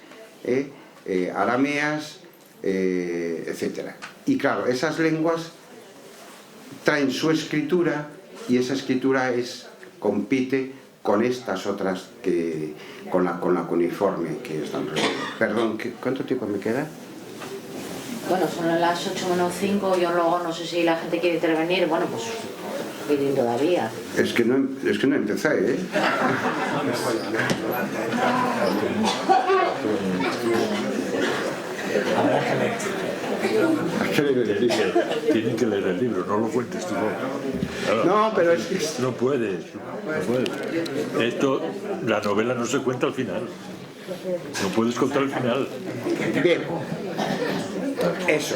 arameas, etc. Y claro, esas lenguas traen su escritura y esa escritura compite con estas otras, con la cuneiforme que están. Perdón, ¿cuánto tiempo me queda? Bueno, son las 8 menos 5, yo luego no sé si la gente quiere intervenir, bueno, pues piden todavía. Es que no empecé, ¿eh? Tienen que leer el libro, no lo cuentes tú. No, pero es que... No puedes. Esto, la novela no se cuenta al final. No puedes contar el final. Bien. Eso.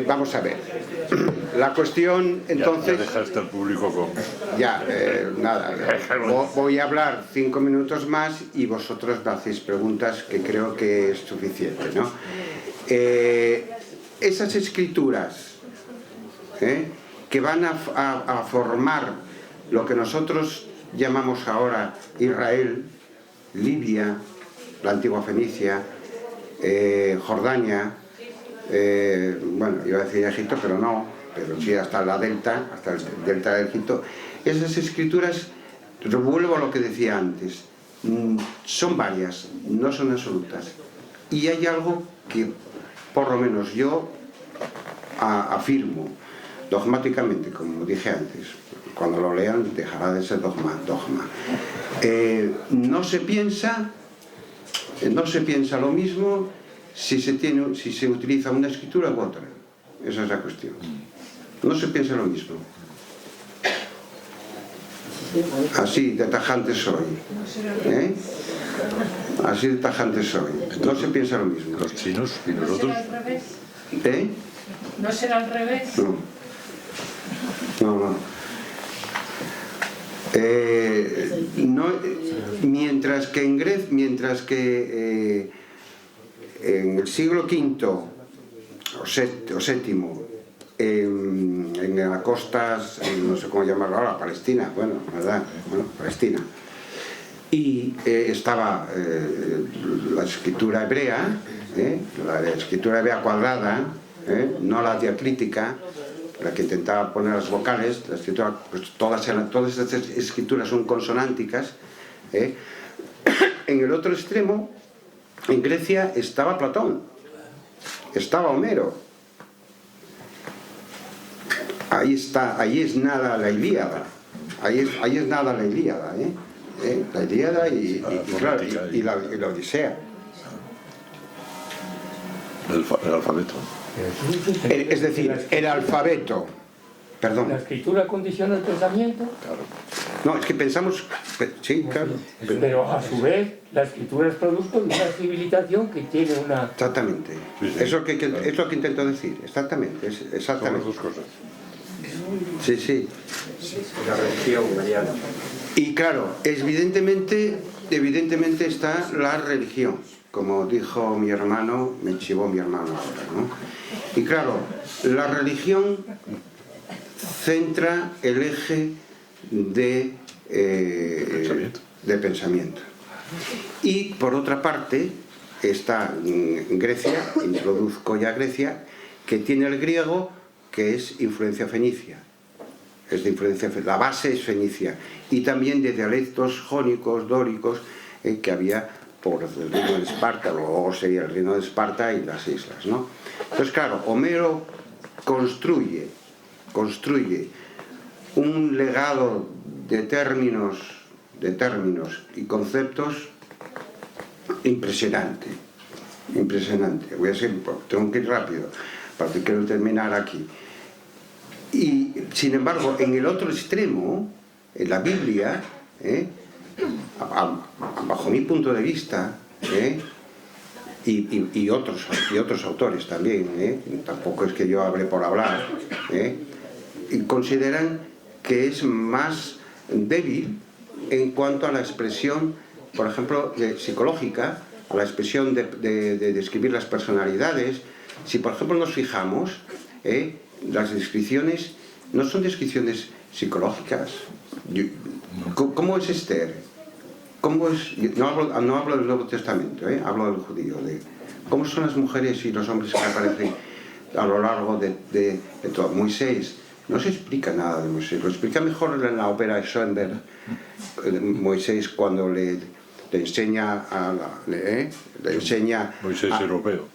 Vamos a ver. La cuestión, entonces... Ya dejaste al público con... Ya, nada. Voy a hablar 5 minutos más y vosotros me hacéis preguntas, que creo que es suficiente, ¿no? Esas escrituras que van a formar lo que nosotros llamamos ahora Israel, Libia, la antigua Fenicia, Jordania, bueno, iba a decir Egipto, pero no, pero sí hasta el delta de Egipto. Esas escrituras, vuelvo a lo que decía antes, son varias, no son absolutas. Y hay algo que, por lo menos yo afirmo dogmáticamente, como dije antes, cuando lo lean dejará de ser dogma. No se piensa lo mismo si se utiliza una escritura u otra. Esa es la cuestión. No se piensa lo mismo. Así de tajante soy. Así de tajante soy. No se piensa lo mismo. Los chinos y nosotros... ¿No será al revés? No. Mientras que en el siglo V o VII, en las costas, no sé cómo llamarlo ahora, Palestina, Palestina, y estaba la escritura hebrea, la escritura hebrea cuadrada, no la diacrítica, la que intentaba poner las vocales, la escritura, pues todas estas escrituras son consonánticas. En el otro extremo, en Grecia, estaba Platón, estaba Homero. Ahí es nada la Ilíada, ahí es nada la Ilíada, la Ilíada y la Odisea. El alfabeto. Es decir, el alfabeto. Perdón. ¿La escritura condiciona el pensamiento? Claro. No, es que pensamos... Sí, claro. Pero a su vez, la escritura es producto de una civilización que tiene una... Exactamente. Sí. Eso es lo que intento decir. Exactamente. Son las dos cosas. Sí. La religión, Mariano. Y claro, evidentemente está la religión. Como dijo mi hermano, me chivó mi hermano ahora, ¿no? Y claro, la religión centra el eje de pensamiento. Y por otra parte está Grecia, introduzco ya Grecia, que tiene el griego, que es influencia fenicia. La base es fenicia. Y también de dialectos jónicos, dóricos, que había por el reino de Esparta, luego sería el reino de Esparta y las islas, ¿no? Entonces, claro, Homero construye un legado de términos y conceptos impresionante. Tengo que ir rápido, porque quiero terminar aquí. Y, sin embargo, en el otro extremo, en la Biblia, bajo mi punto de vista, y otros autores también, tampoco es que yo hable por hablar, y consideran que es más débil en cuanto a la expresión, por ejemplo, psicológica, a la expresión de describir las personalidades, si por ejemplo nos fijamos, las descripciones no son descripciones psicológicas. ¿Cómo es Esther? ¿Cómo es? No hablo del Nuevo Testamento, hablo del judío, de cómo son las mujeres y los hombres que aparecen a lo largo de todo. Moisés, no se explica nada de Moisés, lo explica mejor en la ópera de Schoenberg. Moisés cuando le enseña le enseña Moisés europeo.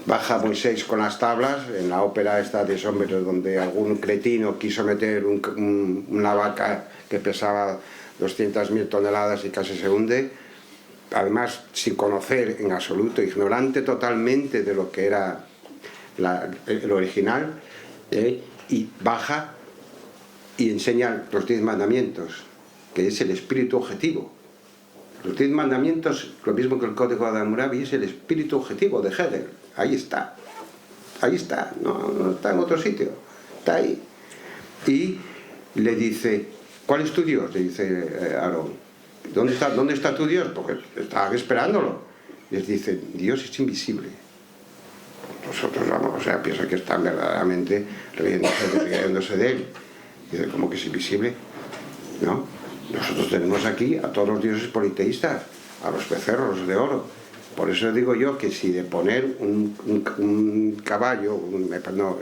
Baja Moisés con las tablas, en la ópera esta de Schoenberg, donde algún cretino quiso meter una vaca que pesaba 200.000 toneladas y casi se hunde, además sin conocer en absoluto, ignorante totalmente de lo que era el original, y baja y enseña los 10 mandamientos, que es el espíritu objetivo. Los 10 mandamientos, lo mismo que el Código de Hammurabi, es el espíritu objetivo de Hegel. Ahí está, no está en otro sitio, está ahí. Y le dice, ¿cuál es tu Dios? Le dice Aarón. ¿Dónde está tu Dios? Porque estaban esperándolo. Les dice, Dios es invisible. Nosotros vamos, o sea, piensa que están verdaderamente riéndose de él. Dice, ¿cómo que es invisible? ¿No? Nosotros tenemos aquí a todos los dioses politeístas, a los becerros de oro. Por eso digo yo que si de poner un caballo,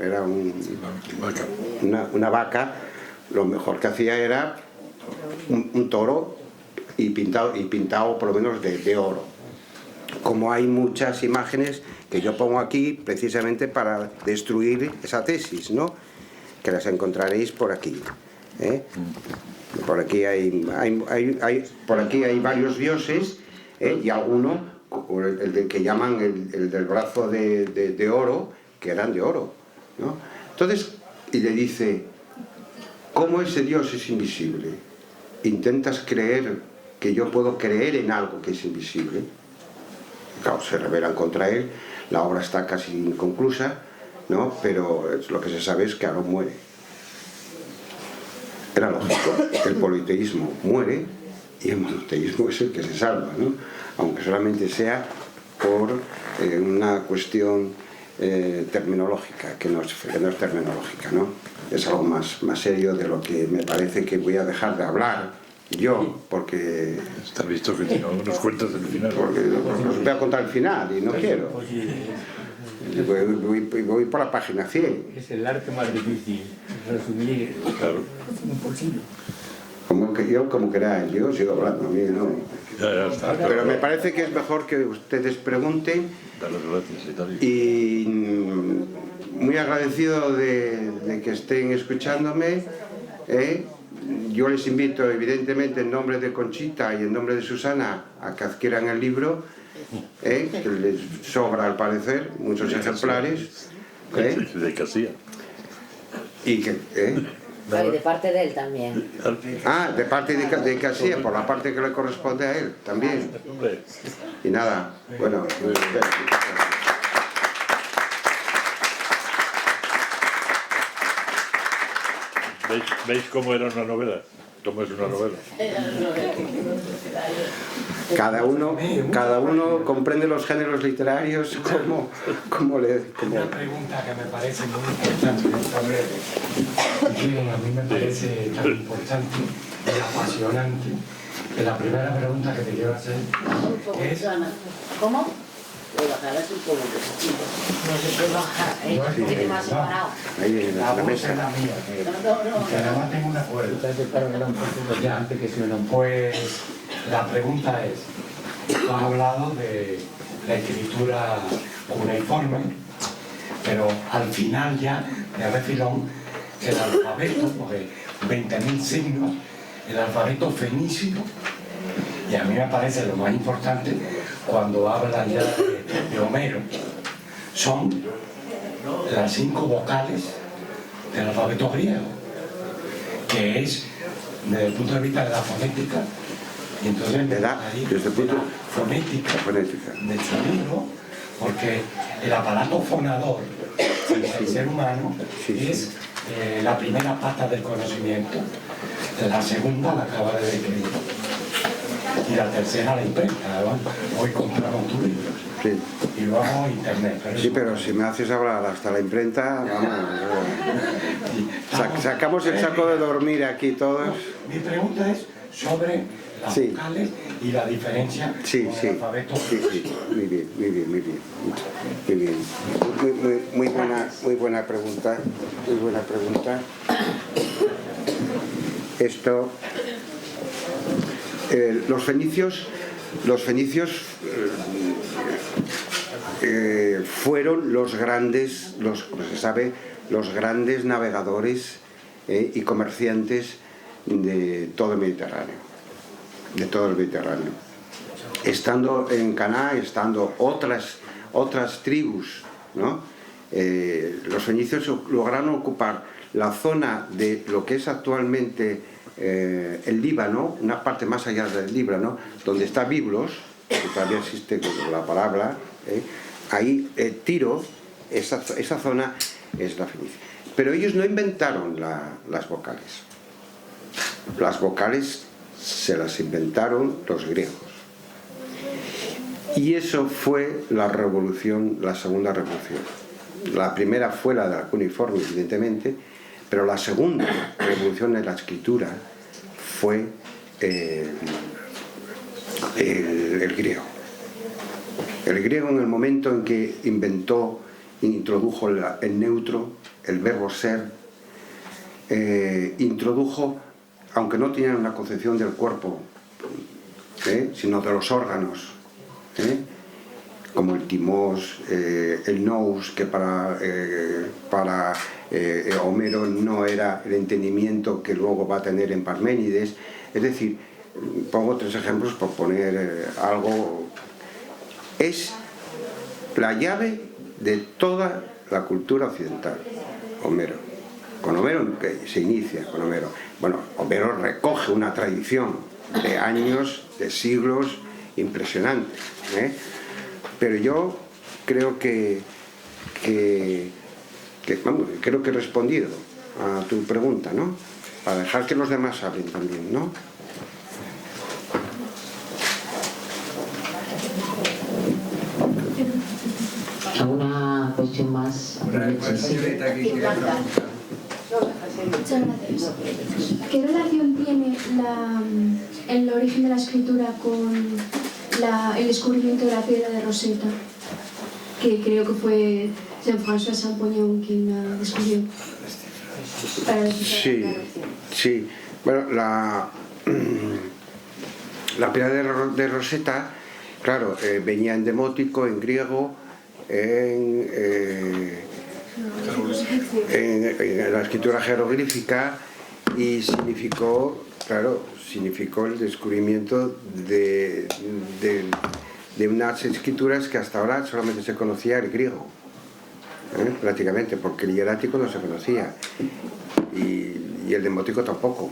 era una vaca, lo mejor que hacía era un toro y pintado por lo menos de oro. Como hay muchas imágenes que yo pongo aquí precisamente para destruir esa tesis, ¿no? Que las encontraréis por aquí. Por aquí hay varios dioses, y alguno, el que llaman el del brazo de oro, que eran de oro, ¿no? Entonces, y le dice, ¿cómo ese Dios es invisible? ¿Intentas creer que yo puedo creer en algo que es invisible? Claro, se rebelan contra él, la obra está casi inconclusa, ¿no? Pero lo que se sabe es que Aarón muere. Era lógico que el politeísmo muere y el monoteísmo es el que se salva, ¿no? Aunque solamente sea por una cuestión terminológica, que no es terminológica, ¿no? Es algo más serio de lo que me parece que voy a dejar de hablar yo, porque... Está visto que si no nos cuentas el final. Porque os voy a contar el final y no quiero. Voy por la página 100. Es el arte más difícil, resumir. Claro. Imposible. Como queráis, yo sigo hablando, a mí no. Ya está. Pero me parece que es mejor que ustedes pregunten. Dar las gracias y tal. Y muy agradecido de que estén escuchándome. Yo les invito, evidentemente, en nombre de Conchita y en nombre de Susana, a que adquieran el libro, que les sobra al parecer, muchos ejemplares. De Casilla. Y que... Y de parte de él también. Ah, de parte de Casilla, por la parte que le corresponde a él, también. Y nada, bueno... ¿Veis cómo era una novela? ¿Cómo es una novela? Cada uno comprende los géneros literarios como le... Una pregunta que me parece muy importante, a mí me parece tan importante y apasionante, que la primera pregunta que te quiero hacer es... ¿Cómo? No se puede bajar, tiene más separado. Ahí en La la voz mesa. es la mía, que además tengo una puerta. Ya, pues la pregunta es, tú has hablado de la escritura cuneiforme, pero al final ya, de refilón, el alfabeto, porque 20.000 signos, el alfabeto fenicio, y a mí me parece lo más importante cuando hablan ya de Homero, son las 5 vocales del alfabeto griego, que es desde el punto de vista de la fonética, y entonces desde el punto de fonética fonética del sonido, porque el aparato fonador del ser humano es la primera pata del conocimiento, la segunda la acaba de describir y la tercera la imprenta. Hoy compramos tus libros. Sí. y luego internet. Sí, pero si me haces hablar hasta la imprenta, vamos, sacamos el saco de dormir aquí todos. Mi pregunta es sobre las Sí. vocales y la diferencia Sí, con sí, el alfabeto. sí, sí, muy bien, muy bien, muy bien, muy bien. Muy buena pregunta, muy buena pregunta. Esto, los fenicios fueron los grandes, como se sabe, los grandes navegadores y comerciantes de todo el Mediterráneo, estando en Cana, estando otras tribus, ¿no? Los fenicios lograron ocupar la zona de lo que es actualmente el Líbano, una parte más allá del Líbano, donde está Biblos, que todavía existe la palabra, ahí Tiro, esa zona es la Fenicia. Pero ellos no inventaron las vocales. Las vocales se las inventaron los griegos. Y eso fue la segunda revolución. La primera fue la de la cuneiforme, evidentemente, pero la segunda revolución en la escritura fue el griego. El griego, en el momento en que introdujo el neutro, el verbo ser, introdujo, aunque no tenían una concepción del cuerpo, sino de los órganos, como el timós, el nous, que para Homero no era el entendimiento que luego va a tener en Parménides. Es decir, pongo 3 ejemplos por poner algo. Es la llave de toda la cultura occidental, Homero. Con Homero se inicia, con Homero. Bueno, Homero recoge una tradición de años, de siglos, impresionante, pero yo creo que creo que he respondido a tu pregunta, ¿no? Para dejar que los demás hablen también, ¿no? ¿Alguna cuestión más? Muchas gracias. ¿Qué relación tiene el origen de la escritura con el descubrimiento de la piedra de Rosetta? Que creo que fue Jean-François Champollion quien la descubrió. Sí. Bueno, la piedra de Rosetta, claro, venía en demótico, en griego, en la escritura jeroglífica, y significó el descubrimiento de unas escrituras que hasta ahora solamente se conocía el griego, prácticamente, porque el hierático no se conocía y el demótico tampoco,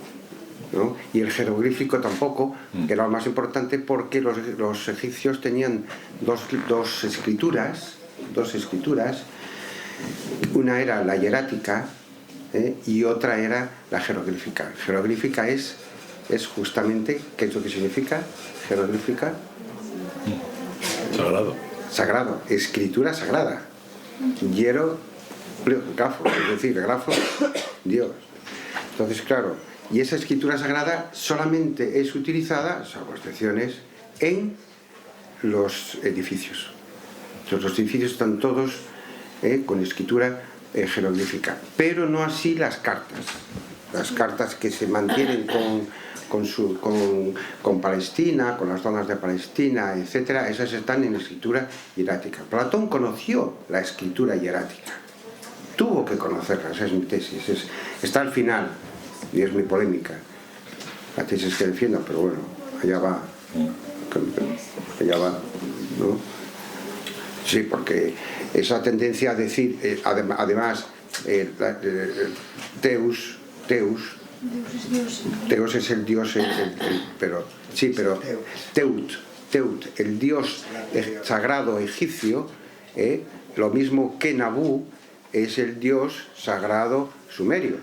¿no? Y el jeroglífico tampoco, que era lo más importante, porque los egipcios tenían dos escrituras. Una era la hierática y otra era la jeroglífica. Jeroglífica es justamente, ¿qué es lo que significa jeroglífica? Sagrado, escritura sagrada. Grafo, es decir, grafo, Dios. Entonces, claro, y esa escritura sagrada solamente es utilizada, salvo excepciones, en los edificios. Entonces, los edificios están todos con escritura jeroglífica, pero no así las cartas. Las cartas que se mantienen con Palestina, con las zonas de Palestina, etcétera, esas están en escritura hierática. Platón conoció la escritura hierática, tuvo que conocerla, esa es mi tesis, está al final, y es muy polémica la tesis que defiendo, pero bueno, allá va, ¿no? Sí, porque esa tendencia a decir, además, Teus es el dios, pero Teut, el dios sagrado egipcio, lo mismo que Nabú es el dios sagrado sumerio,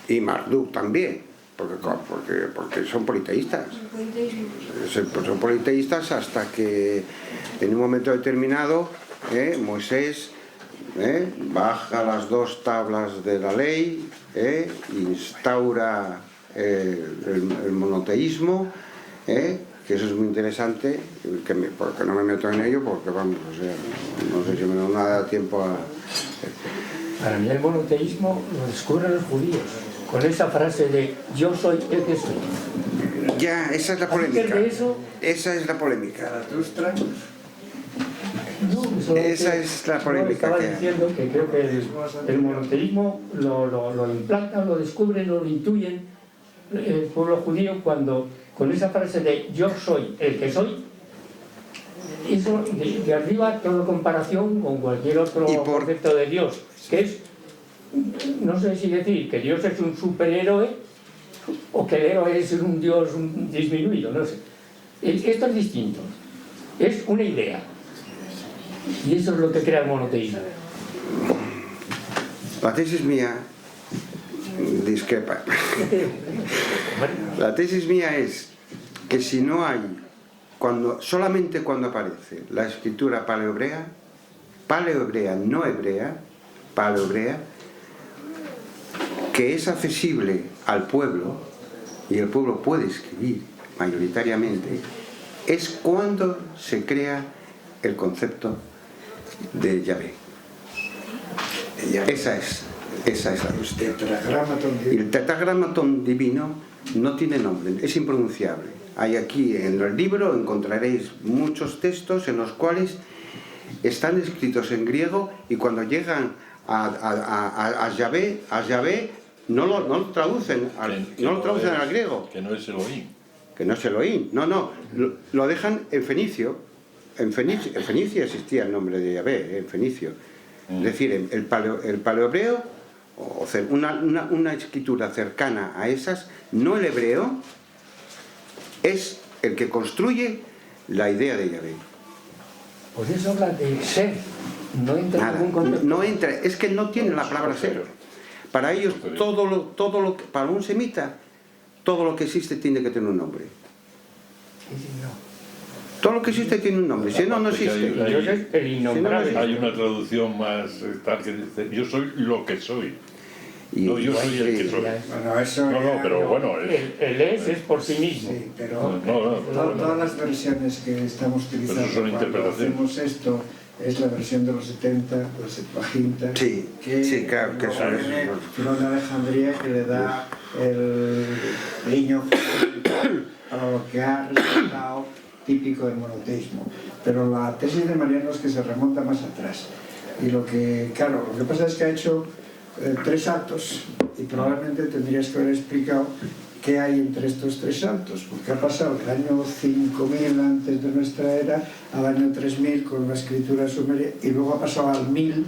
y Marduk también, porque son politeístas. Son politeístas hasta que en un momento determinado Moisés baja las 2 tablas de la ley, instaura el monoteísmo, que eso es muy interesante, porque no me meto en ello, porque vamos, o sea, no sé si me da tiempo a... Para mí el monoteísmo lo descubren los judíos, con esa frase de yo soy el que soy. Ya, esa es la polémica. Esa es la polémica. No, esa es la polémica. Estaba diciendo que creo que el monoteísmo lo implantan, lo descubren, lo intuyen el pueblo judío cuando con esa frase de yo soy el que soy, eso de arriba toda comparación con cualquier otro concepto de Dios, que es, no sé si decir que Dios es un superhéroe o que el héroe es un Dios disminuido, no sé. Esto es distinto, es una idea. Y eso es lo que crea el monoteísmo. La tesis mía discrepa. La tesis mía es que si no hay, solamente cuando aparece la escritura paleohebrea, no hebrea, paleohebrea, que es accesible al pueblo, y el pueblo puede escribir mayoritariamente, es cuando se crea el concepto de Yahvé. Esa es la cuestión. Y el tetragramatón divino no tiene nombre, es impronunciable. Hay aquí en el libro, encontraréis muchos textos en los cuales están escritos en griego y cuando llegan a Yahvé no lo traducen al griego. Que no es Elohim. Que no es Elohim, no, lo dejan en fenicio. En Fenicia existía el nombre de Yahvé, en fenicio. Es decir, el paleohebreo, o una escritura cercana a esas, no el hebreo, es el que construye la idea de Yahvé. Pues eso habla de ser, no entra Nada, ningún concepto. no entra, es que no tiene la palabra ser. Para ellos, para un semita, todo lo que existe tiene que tener un nombre. Todo lo que existe tiene un nombre, si no, no existe. Dios es el innombrable. Hay una traducción más tal que dice, yo soy lo que soy. No, yo soy el que soy. Bueno, eso No, pero bueno. El es por sí mismo. Sí, pero No. todas las versiones que estamos utilizando Pero eso son cuando interpretaciones. hacemos esto es la versión de los 70, la Septuaginta, Sí, claro, que eso es. tiene Filón de Alejandría, que le da el guiño para lo que ha resultado típico del monoteísmo. Pero la tesis de Mariano es que se remonta más atrás. Y lo que pasa es que ha hecho 3 saltos y probablemente tendrías que haber explicado qué hay entre estos 3 saltos, porque ha pasado del año 5000 antes de nuestra era al año 3000 con la escritura sumeria y luego ha pasado al 1000,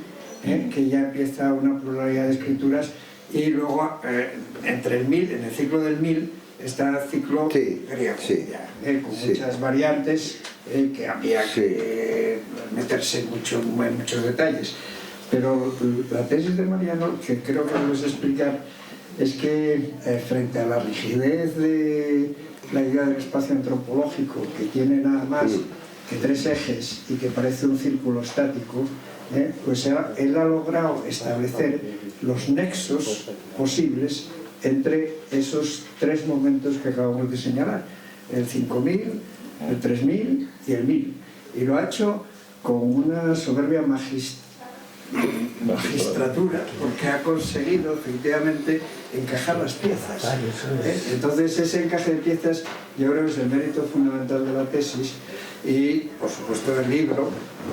que ya empieza una pluralidad de escrituras, y luego entre el 1000, en el ciclo del 1000 está el ciclo griego, con muchas variantes que había que meterse en muchos detalles. Pero la tesis de Mariano, que creo que debes explicar, es que frente a la rigidez de la idea del espacio antropológico, que tiene nada más que 3 ejes y que parece un círculo estático, pues él ha logrado establecer los nexos posibles entre esos 3 momentos que acabamos de señalar, el 5000, el 3000 y el 1000. Y lo ha hecho con una soberbia magistratura, porque ha conseguido efectivamente encajar las piezas. Entonces ese encaje de piezas yo creo que es el mérito fundamental de la tesis y por supuesto del libro,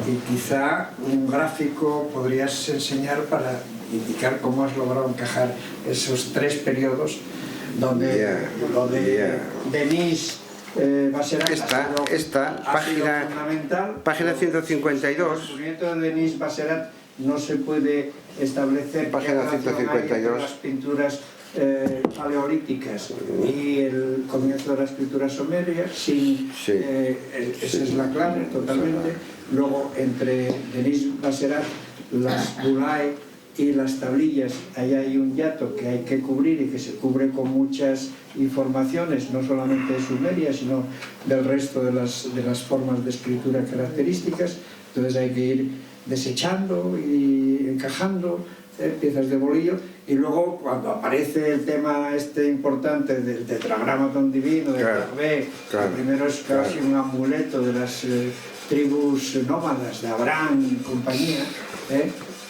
y quizá un gráfico podrías enseñar para indicar cómo has logrado encajar esos 3 periodos donde lo de Denis Basserac esta página 152. El descubrimiento de Denis Basserac no se puede establecer página 152 las pinturas paleolíticas y el comienzo de la escritura sumeria, esa es la clave totalmente. Luego entre Denis Basserac, las Boulay y las tablillas, ahí hay un hiato que hay que cubrir y que se cubre con muchas informaciones, no solamente de Sumeria, sino del resto de las formas de escritura características. Entonces hay que ir desechando y encajando piezas de bolillo, y luego cuando aparece el tema este importante del tetragramaton divino, de Yahvé, que primero es casi un amuleto de las tribus nómadas de Abraham y compañía,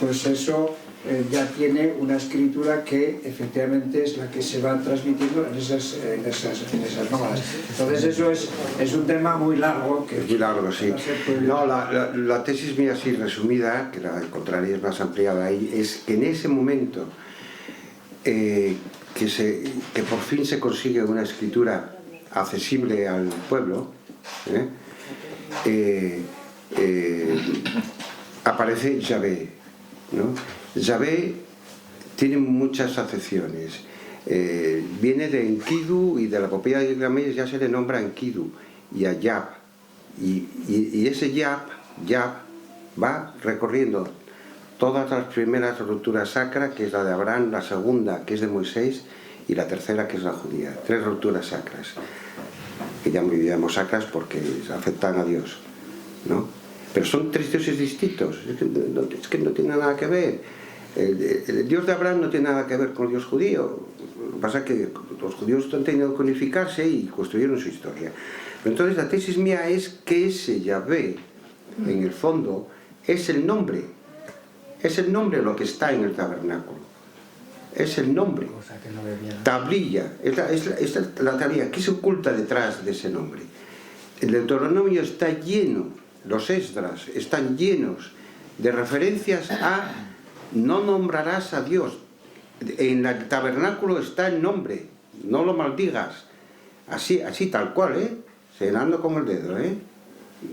pues eso ya tiene una escritura que efectivamente es la que se va transmitiendo en esas nómadas. Entonces eso es un tema muy largo. Es muy largo, sí. No, la tesis mía así resumida, que la encontraréis más ampliada ahí, es que en ese momento que por fin se consigue una escritura accesible al pueblo, aparece Yahvé, ¿no? Yahvé tiene muchas acepciones. Viene de Enkidu, y de la epopeya de Gilgamesh ya se le nombra Enkidu y a Yab. Y ese Yab va recorriendo todas las primeras rupturas sacras, que es la de Abraham, la segunda, que es de Moisés, y la tercera, que es la judía. 3 rupturas sacras, que ya llamamos sacras porque afectan a Dios, ¿no? Pero son 3 dioses distintos, es que no tiene nada que ver. El Dios de Abraham no tiene nada que ver con el Dios judío. Lo que pasa es que los judíos han tenido que unificarse y construyeron su historia. Pero entonces la tesis mía es que ese Yahvé, en el fondo, es el nombre. Es el nombre lo que está en el tabernáculo. Es el nombre. Tablilla. Es la tablilla. ¿Qué se oculta detrás de ese nombre? El Deuteronomio está lleno, los Esdras están llenos de referencias a no nombrarás a Dios. En el tabernáculo está el nombre, no lo maldigas. Así tal cual, señalando con el dedo,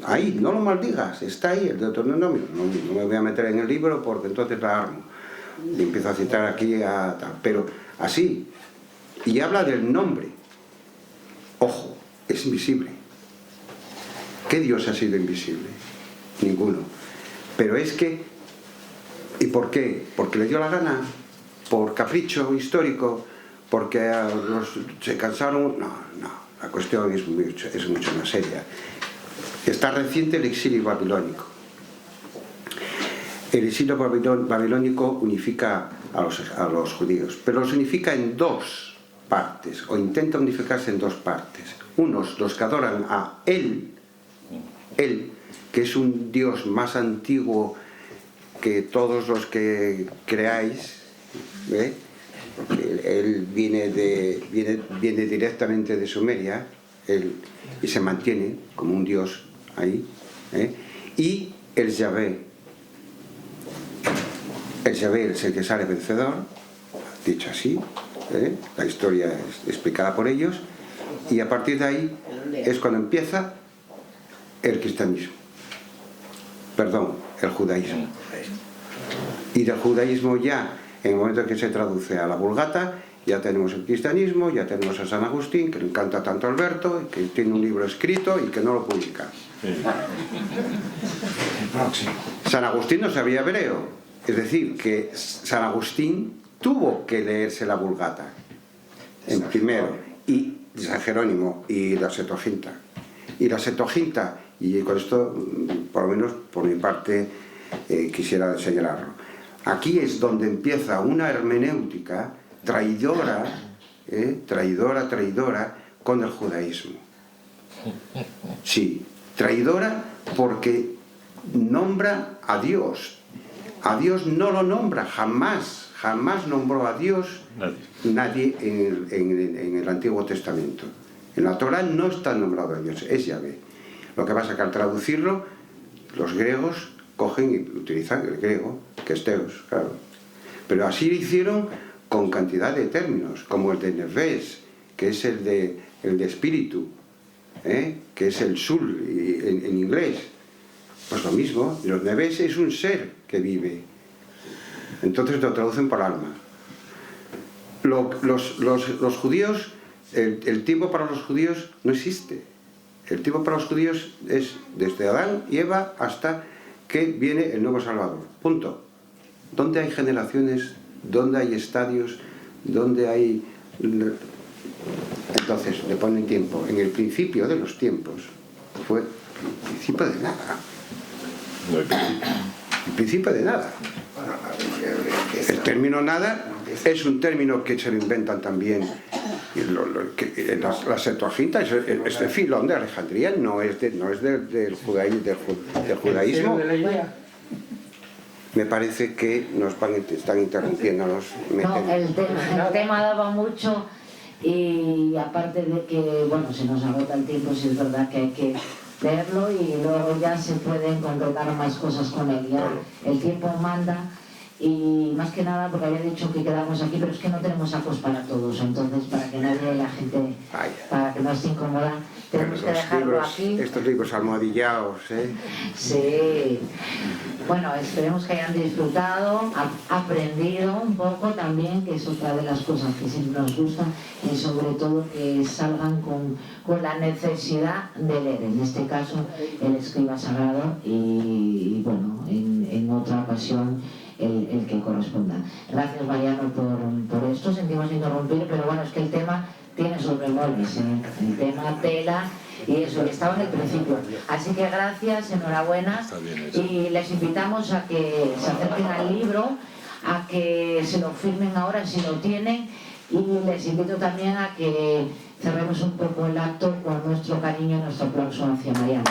ahí, no lo maldigas, está ahí el Deuteronomio. No me voy a meter en el libro porque entonces la armo y empiezo a citar aquí a tal, pero así. Y habla del nombre. Ojo, es invisible. ¿Qué Dios ha sido invisible? Ninguno. Pero es que, ¿y por qué? ¿Porque le dio la gana? ¿Por capricho histórico? ¿Porque se cansaron? No, la cuestión es mucho más seria. Está reciente el exilio babilónico. El exilio babilónico unifica a los judíos, pero los unifica en 2 partes, o intenta unificarse en 2 partes. Unos, los que adoran a Él, que es un Dios más antiguo que todos los que creáis, porque Él viene directamente de Sumeria, y se mantiene como un Dios ahí, y el Yahvé. El Yahvé es el que sale vencedor, dicho así, la historia es explicada por ellos, y a partir de ahí es cuando empieza el cristianismo, el judaísmo. Y del judaísmo ya, en el momento que se traduce a la Vulgata, ya tenemos el cristianismo, ya tenemos a San Agustín, que le encanta tanto a Alberto, que tiene un libro escrito y que no lo publica. San Agustín no sabía hebreo, es decir, que San Agustín tuvo que leerse la Vulgata en primero, y San Jerónimo, y la Septuaginta. Y la Septuaginta, y con esto, por lo menos por mi parte, quisiera señalarlo. Aquí es donde empieza una hermenéutica traidora con el judaísmo. Sí, traidora porque nombra a Dios. A Dios no lo nombra, jamás nombró a Dios nadie en el Antiguo Testamento. En la Torá no está nombrado a Dios, es Yahvé. Lo que pasa es que al traducirlo, los griegos cogen y utilizan el griego, que es Teos, claro. Pero así lo hicieron con cantidad de términos, como el de Nefesh, que es el de espíritu, que es el sul en inglés. Pues lo mismo, los Nefesh es un ser que vive. Entonces lo traducen por alma. Los judíos, el tiempo para los judíos no existe. El tiempo para los judíos es desde Adán y Eva hasta que viene el nuevo Salvador. Punto. ¿Dónde hay generaciones? ¿Dónde hay estadios? ¿Dónde hay...? Entonces le ponen tiempo. En el principio de los tiempos fue el principio de nada. No hay principio. El principio de nada. El término nada es un término que se lo inventan también. La Septuaginta es de Filón de Alejandría, no es del judaísmo. Me parece que están interrumpiéndonos. No, el tema daba mucho, y aparte de que, bueno, se nos agota el tiempo, sí es verdad que hay que leerlo y luego ya se pueden concretar más cosas con él. Ya el tiempo manda, y más que nada porque había dicho que quedamos aquí, pero es que no tenemos sacos para todos, entonces para que nadie, la gente, para que no esté incómoda, tenemos que dejarlo aquí. Estos libros almohadillados, ¿eh? Sí. Bueno, esperemos que hayan disfrutado, aprendido un poco también, que es otra de las cosas que siempre nos gusta, y sobre todo que salgan con la necesidad de leer, en este caso el escriba sagrado, y bueno, en otra ocasión el que corresponda. Gracias, Mariano, por esto. Sentimos interrumpir, pero bueno, es que el tema tiene sus bemoles, ¿eh? El tema tela y eso, que estaba en el principio. Así que gracias, enhorabuena, y les invitamos a que se acerquen al libro, a que se lo firmen ahora si lo tienen, y les invito también a que cerremos un poco el acto con nuestro cariño y nuestro aplauso hacia Mariano.